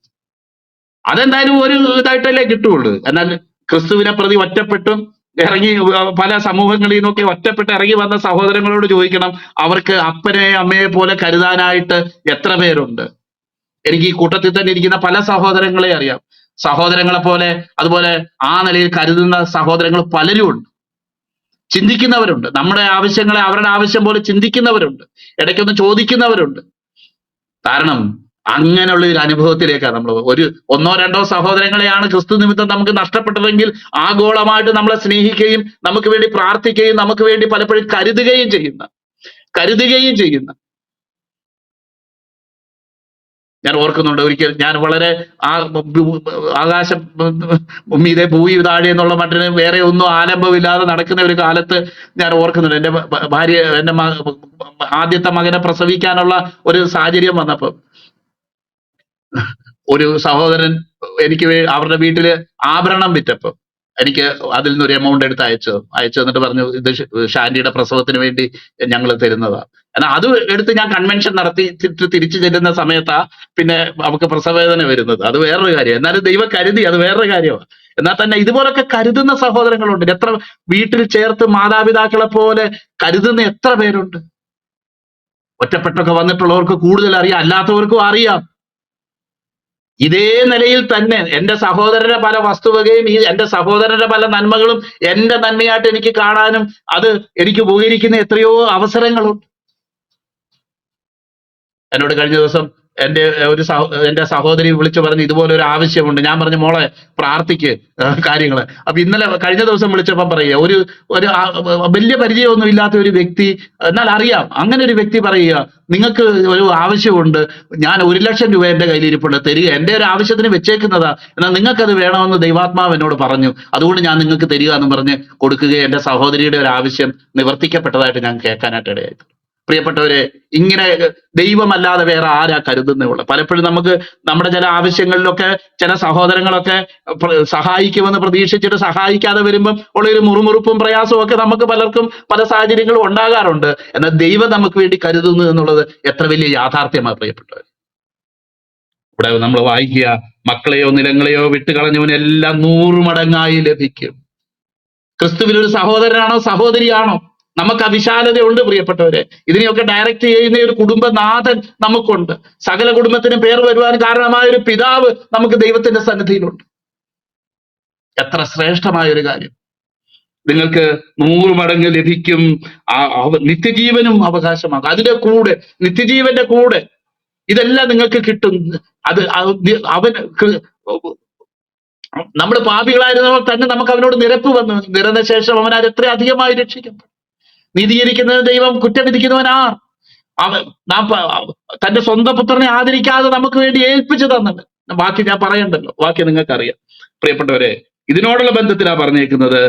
A: അതെന്തായാലും ഒരു ഇതായിട്ടല്ലേ കിട്ടുള്ളൂ. എന്നാൽ ക്രിസ്തുവിനെ പ്രതി ഒറ്റപ്പെട്ടും ഇറങ്ങി പല സമൂഹങ്ങളിൽ നിന്നൊക്കെ ഒറ്റപ്പെട്ട് ഇറങ്ങി വന്ന സഹോദരങ്ങളോട് ചോദിക്കണം, അവർക്ക് അപ്പനെ അമ്മയെ പോലെ കരുതാനായിട്ട് എത്ര പേരുണ്ട്? എനിക്ക് ഈ കൂട്ടത്തിൽ തന്നെ ഇരിക്കുന്ന പല സഹോദരങ്ങളെ അറിയാം. സഹോദരങ്ങളെ പോലെ അതുപോലെ ആ നിലയിൽ കരുതുന്ന സഹോദരങ്ങൾ പലരും ഉണ്ട്. ചിന്തിക്കുന്നവരുണ്ട്, നമ്മുടെ ആവശ്യങ്ങളെ അവരുടെ ആവശ്യം പോലെ ചിന്തിക്കുന്നവരുണ്ട്, ഇടയ്ക്കൊന്ന് ചോദിക്കുന്നവരുണ്ട്. കാരണം അങ്ങനെയുള്ള ഒരു അനുഭവത്തിലേക്കാണ് നമ്മൾ. ഒന്നോ രണ്ടോ സഹോദരങ്ങളെയാണ് ക്രിസ്തു നിമിത്തം നമുക്ക് നഷ്ടപ്പെട്ടതെങ്കിൽ ആഗോളമായിട്ട് നമ്മളെ സ്നേഹിക്കുകയും നമുക്ക് വേണ്ടി പ്രാർത്ഥിക്കുകയും നമുക്ക് വേണ്ടി പലപ്പോഴും കരുതുകയും ചെയ്യുന്ന കരുതുകയും ചെയ്യുന്ന. ഞാൻ ഓർക്കുന്നുണ്ട് ഒരിക്കൽ ഞാൻ വളരെ ആ ആകാശം മീതെ ഭൂമി താഴെ എന്നുള്ള മട്ടിന് വേറെ ഒന്നും ആലംബമില്ലാതെ നടക്കുന്ന ഒരു കാലത്ത് ഞാൻ ഓർക്കുന്നുണ്ട്. എന്റെ ഭാര്യ എന്റെ ആദ്യത്തെ മകനെ പ്രസവിക്കാനുള്ള ഒരു സാഹചര്യം വന്നപ്പോൾ ഒരു സഹോദരൻ എനിക്ക് അവരുടെ വീട്ടില് ആഭരണം വിറ്റപ്പോ എനിക്ക് അതിൽ നിന്ന് ഒരു എമൗണ്ട് എടുത്ത് അയച്ചു തന്നിട്ട് പറഞ്ഞു, ഇത് ഷാൻഡിയുടെ പ്രസവത്തിന് വേണ്ടി ഞങ്ങൾ തരുന്നതാ. എന്നാൽ അത് എടുത്ത് ഞാൻ കൺവെൻഷൻ നടത്തി തിരിച്ചു ചെല്ലുന്ന സമയത്താ പിന്നെ അവർക്ക് പ്രസവവേദന വരുന്നത്. അത് വേറൊരു കാര്യം. എന്നാലും ദൈവം കരുതി, അത് വേറൊരു കാര്യമാണ്. എന്നാൽ തന്നെ ഇതുപോലൊക്കെ കരുതുന്ന സഹോദരങ്ങളുണ്ട്. എത്ര വീട്ടിൽ ചേർത്ത് മാതാപിതാക്കളെ പോലെ കരുതുന്ന എത്ര പേരുണ്ട്. ഒറ്റപ്പെട്ടൊക്കെ വന്നിട്ടുള്ളവർക്ക് കൂടുതൽ അറിയാം, അല്ലാത്തവർക്കും അറിയാം. ഇതേ നിലയിൽ തന്നെ എന്റെ സഹോദരന്റെ പല വസ്തുവകയും എന്റെ സഹോദരന്റെ പല നന്മകളും എന്റെ നന്മയായിട്ട് എനിക്ക് കാണാനും അത് എനിക്ക് ഉപകരിക്കുന്ന എത്രയോ അവസരങ്ങളുണ്ട്. എന്നോട് കഴിഞ്ഞ ദിവസം എന്റെ സഹോദരി വിളിച്ചു പറഞ്ഞ് ഇതുപോലെ ഒരു ആവശ്യമുണ്ട്. ഞാൻ പറഞ്ഞു, മോളെ പ്രാർത്ഥിക്ക് കാര്യങ്ങള്. അപ്പൊ ഇന്നലെ കഴിഞ്ഞ ദിവസം വിളിച്ചപ്പോ പറയുക, ഒരു വലിയ പരിചയമൊന്നും ഇല്ലാത്ത ഒരു വ്യക്തി, എന്നാൽ അറിയാം അങ്ങനെ ഒരു വ്യക്തി പറയുക, നിങ്ങൾക്ക് ഒരു ആവശ്യമുണ്ട്, ഞാൻ 1,00,000 രൂപ എന്റെ കയ്യിൽ ഇരിപ്പുണ്ട്, തരിക. എന്റെ ഒരു ആവശ്യത്തിന് വെച്ചേക്കുന്നതാ, എന്നാൽ നിങ്ങൾക്കത് വേണമെന്ന് ദൈവാത്മാവ് എന്നോട് പറഞ്ഞു, അതുകൊണ്ട് ഞാൻ നിങ്ങൾക്ക് തരിക എന്ന് പറഞ്ഞ് കൊടുക്കുകയും എന്റെ സഹോദരിയുടെ ഒരു ആവശ്യം നിവർത്തിക്കപ്പെട്ടതായിട്ട് ഞാൻ കേൾക്കാനായിട്ട് ഇടയായി. പ്രിയപ്പെട്ടവരെ, ഇങ്ങനെ ദൈവമല്ലാതെ വേറെ ആരാ കരുതുന്നേ? പലപ്പോഴും നമുക്ക് നമ്മുടെ ചില ആവശ്യങ്ങളിലൊക്കെ ചില സഹോദരങ്ങളൊക്കെ സഹായിക്കുമെന്ന് പ്രതീക്ഷിച്ചിട്ട് സഹായിക്കാതെ വരുമ്പം ഉള്ള ഒരു മുറുമുറുപ്പും പ്രയാസവും ഒക്കെ നമുക്ക് പലർക്കും പല സാഹചര്യങ്ങളും ഉണ്ടാകാറുണ്ട്. എന്നാൽ ദൈവം നമുക്ക് വേണ്ടി കരുതുന്നു എന്നുള്ളത് എത്ര വലിയ യാഥാർത്ഥ്യമാണ് പ്രിയപ്പെട്ടവർ. ഇവിടെ നമ്മൾ വായിക്കുക, മക്കളെയോ നിലങ്ങളെയോ വിട്ടുകളഞ്ഞവനെല്ലാം 100 മടങ്ങായി ലഭിക്കും. ക്രിസ്തുവിൽ ഒരു സഹോദരനാണോ സഹോദരിയാണോ? നമുക്ക് അവിശാലതയുണ്ട് പ്രിയപ്പെട്ടവരെ. ഇതിനെയൊക്കെ ഡയറക്റ്റ് ചെയ്യുന്ന ഒരു കുടുംബനാഥൻ നമുക്കുണ്ട്. സകല കുടുംബത്തിനും പേർ വരുവാൻ കാരണമായ ഒരു പിതാവ് നമുക്ക് ദൈവത്തിന്റെ സന്നിധിയിലുണ്ട്. എത്ര ശ്രേഷ്ഠമായ ഒരു കാര്യം. നിങ്ങൾക്ക് 100 മടങ്ങ് ലഭിക്കും, നിത്യജീവനും അവകാശമാകും. അതിന്റെ കൂടെ നിത്യജീവന്റെ കൂടെ ഇതെല്ലാം നിങ്ങൾക്ക് കിട്ടും. അത് അവൻ നമ്മൾ പാപികളായിരുന്നപ്പോൾ തന്നെ നമുക്ക് അവനോട് നിരപ്പ് വന്നു. നിരന്ന ശേഷം അവൻ അത് എത്ര അധികമായി രക്ഷിക്കപ്പെട്ടു. നീതീകരിക്കുന്നത് ദൈവം, കുറ്റം വിധിക്കുന്നവനാർ. അവൻ തന്റെ സ്വന്തം പുത്രനെ ആദരിക്കാതെ നമുക്ക് വേണ്ടി ഏൽപ്പിച്ചു തന്നവൻ. ബാക്കി ഞാൻ പറയണ്ടല്ലോ, ബാക്കി നിങ്ങൾക്കറിയാം. പ്രിയപ്പെട്ടവരെ, ഇതിനോടുള്ള ബന്ധത്തിലാ പറഞ്ഞേക്കുന്നത്,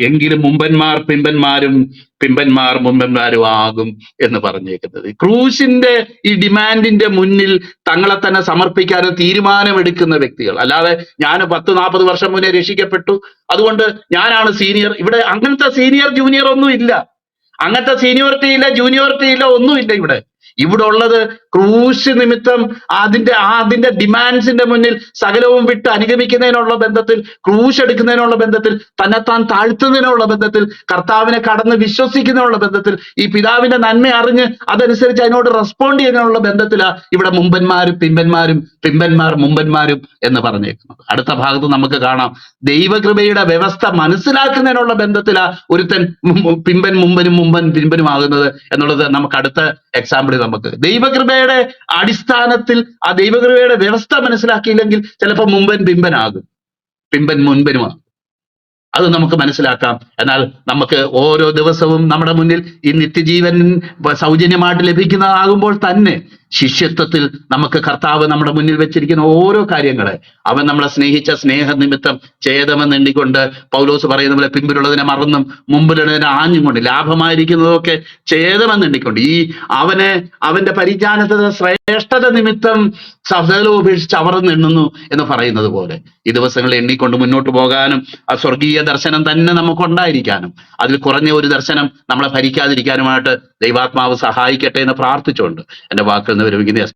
A: എങ്കിലും മുമ്പന്മാർ പിമ്പന്മാരും പിമ്പന്മാർ മുമ്പന്മാരും ആകും എന്ന് പറഞ്ഞേക്കുന്നത്. ക്രൂശിന്റെ ഈ ഡിമാൻഡിന്റെ മുന്നിൽ തങ്ങളെ തന്നെ സമർപ്പിക്കാനും തീരുമാനമെടുക്കുന്ന വ്യക്തികൾ. അല്ലാതെ ഞാൻ 10-40 വർഷം മുന്നേ രക്ഷിക്കപ്പെട്ടു, അതുകൊണ്ട് ഞാനാണ് സീനിയർ. ഇവിടെ അങ്ങനത്തെ സീനിയർ ജൂനിയർ ഒന്നും ഇല്ല. അങ്ങനത്തെ സീനിയോറിറ്റി ഇല്ല, ജൂനിയോറിറ്റി ഇല്ല, ഒന്നുമില്ല. ഇവിടെ ഉള്ളത് ക്രൂശ് നിമിത്തം അതിന്റെ ഡിമാൻഡ്സിന്റെ മുന്നിൽ സകലവും വിട്ട് അനുഗമിക്കുന്നതിനുള്ള ബന്ധത്തിൽ, ക്രൂശ് എടുക്കുന്നതിനുള്ള ബന്ധത്തിൽ, തന്നെത്താൻ താഴ്ത്തുന്നതിനുള്ള ബന്ധത്തിൽ, കർത്താവിനെ കടന്ന് വിശ്വസിക്കുന്നതിനുള്ള ബന്ധത്തിൽ, ഈ പിതാവിന്റെ നന്മ അറിഞ്ഞ് അതനുസരിച്ച് അതിനോട് റെസ്പോണ്ട് ചെയ്യുന്നതിനുള്ള ബന്ധത്തിലാ ഇവിടെ മുമ്പന്മാരും പിമ്പന്മാരും പിമ്പന്മാർ മുമ്പന്മാരും എന്ന് പറഞ്ഞേക്കുന്നത്. അടുത്ത ഭാഗത്ത് നമുക്ക് കാണാം, ദൈവകൃപയുടെ വ്യവസ്ഥ മനസ്സിലാക്കുന്നതിനുള്ള ബന്ധത്തിലാ ഒരുത്തൻ പിമ്പൻ മുമ്പനും മുമ്പൻ പിമ്പനും ആകുന്നത് എന്നുള്ളത് നമുക്ക് അടുത്ത എക്സാമ്പിൾ. നമുക്ക് ദൈവകൃപയുടെ അടിസ്ഥാനത്തിൽ ആ ദൈവകൃപയുടെ വ്യവസ്ഥ മനസ്സിലാക്കിയില്ലെങ്കിൽ ചിലപ്പോൾ മുമ്പൻ പിമ്പനാകും, പിമ്പൻ മുൻപനുമാകും. അത് നമുക്ക് മനസ്സിലാക്കാം. എന്നാൽ നമുക്ക് ഓരോ ദിവസവും നമ്മുടെ മുന്നിൽ ഈ നിത്യജീവൻ സൗജന്യമായിട്ട് ലഭിക്കുന്നതാകുമ്പോൾ തന്നെ ശിഷ്യത്വത്തിൽ നമുക്ക് കർത്താവ് നമ്മുടെ മുന്നിൽ വെച്ചിരിക്കുന്ന ഓരോ കാര്യങ്ങളെ അവൻ നമ്മളെ സ്നേഹിച്ച സ്നേഹനിമിത്തം ഛേദമെന്നെണ്ണിക്കൊണ്ട്, പൗലോസ് പറയുന്ന പോലെ പിമ്പിലുള്ളതിനെ മറന്നും മുമ്പിലുള്ളതിനെ ആഞ്ഞും കൊണ്ട്, ലാഭമായിരിക്കുന്നതൊക്കെ ഛേദമെന്നെണ്ണിക്കൊണ്ട്, ഈ അവന്റെ പരിജ്ഞാനത്തിന്റെ ശ്രേഷ്ഠത നിമിത്തം സകലവും ഉപേക്ഷിച്ച് അവർ എണ്ണുന്നു എന്ന് പറയുന്നത് പോലെ ഈ ദിവസങ്ങളിൽ എണ്ണിക്കൊണ്ട് മുന്നോട്ട് പോകാനും ആ സ്വർഗീയ ദർശനം തന്നെ നമുക്ക് ഉണ്ടായിരിക്കാനും അതിൽ കുറഞ്ഞ ഒരു ദർശനം നമ്മളെ ഭരിക്കാതിരിക്കാനുമായിട്ട് ദൈവാത്മാവ് സഹായിക്കട്ടെ എന്ന് പ്രാർത്ഥിച്ചുകൊണ്ട് എന്റെ വാക്കുകൾ വിരമിക്കുന്ന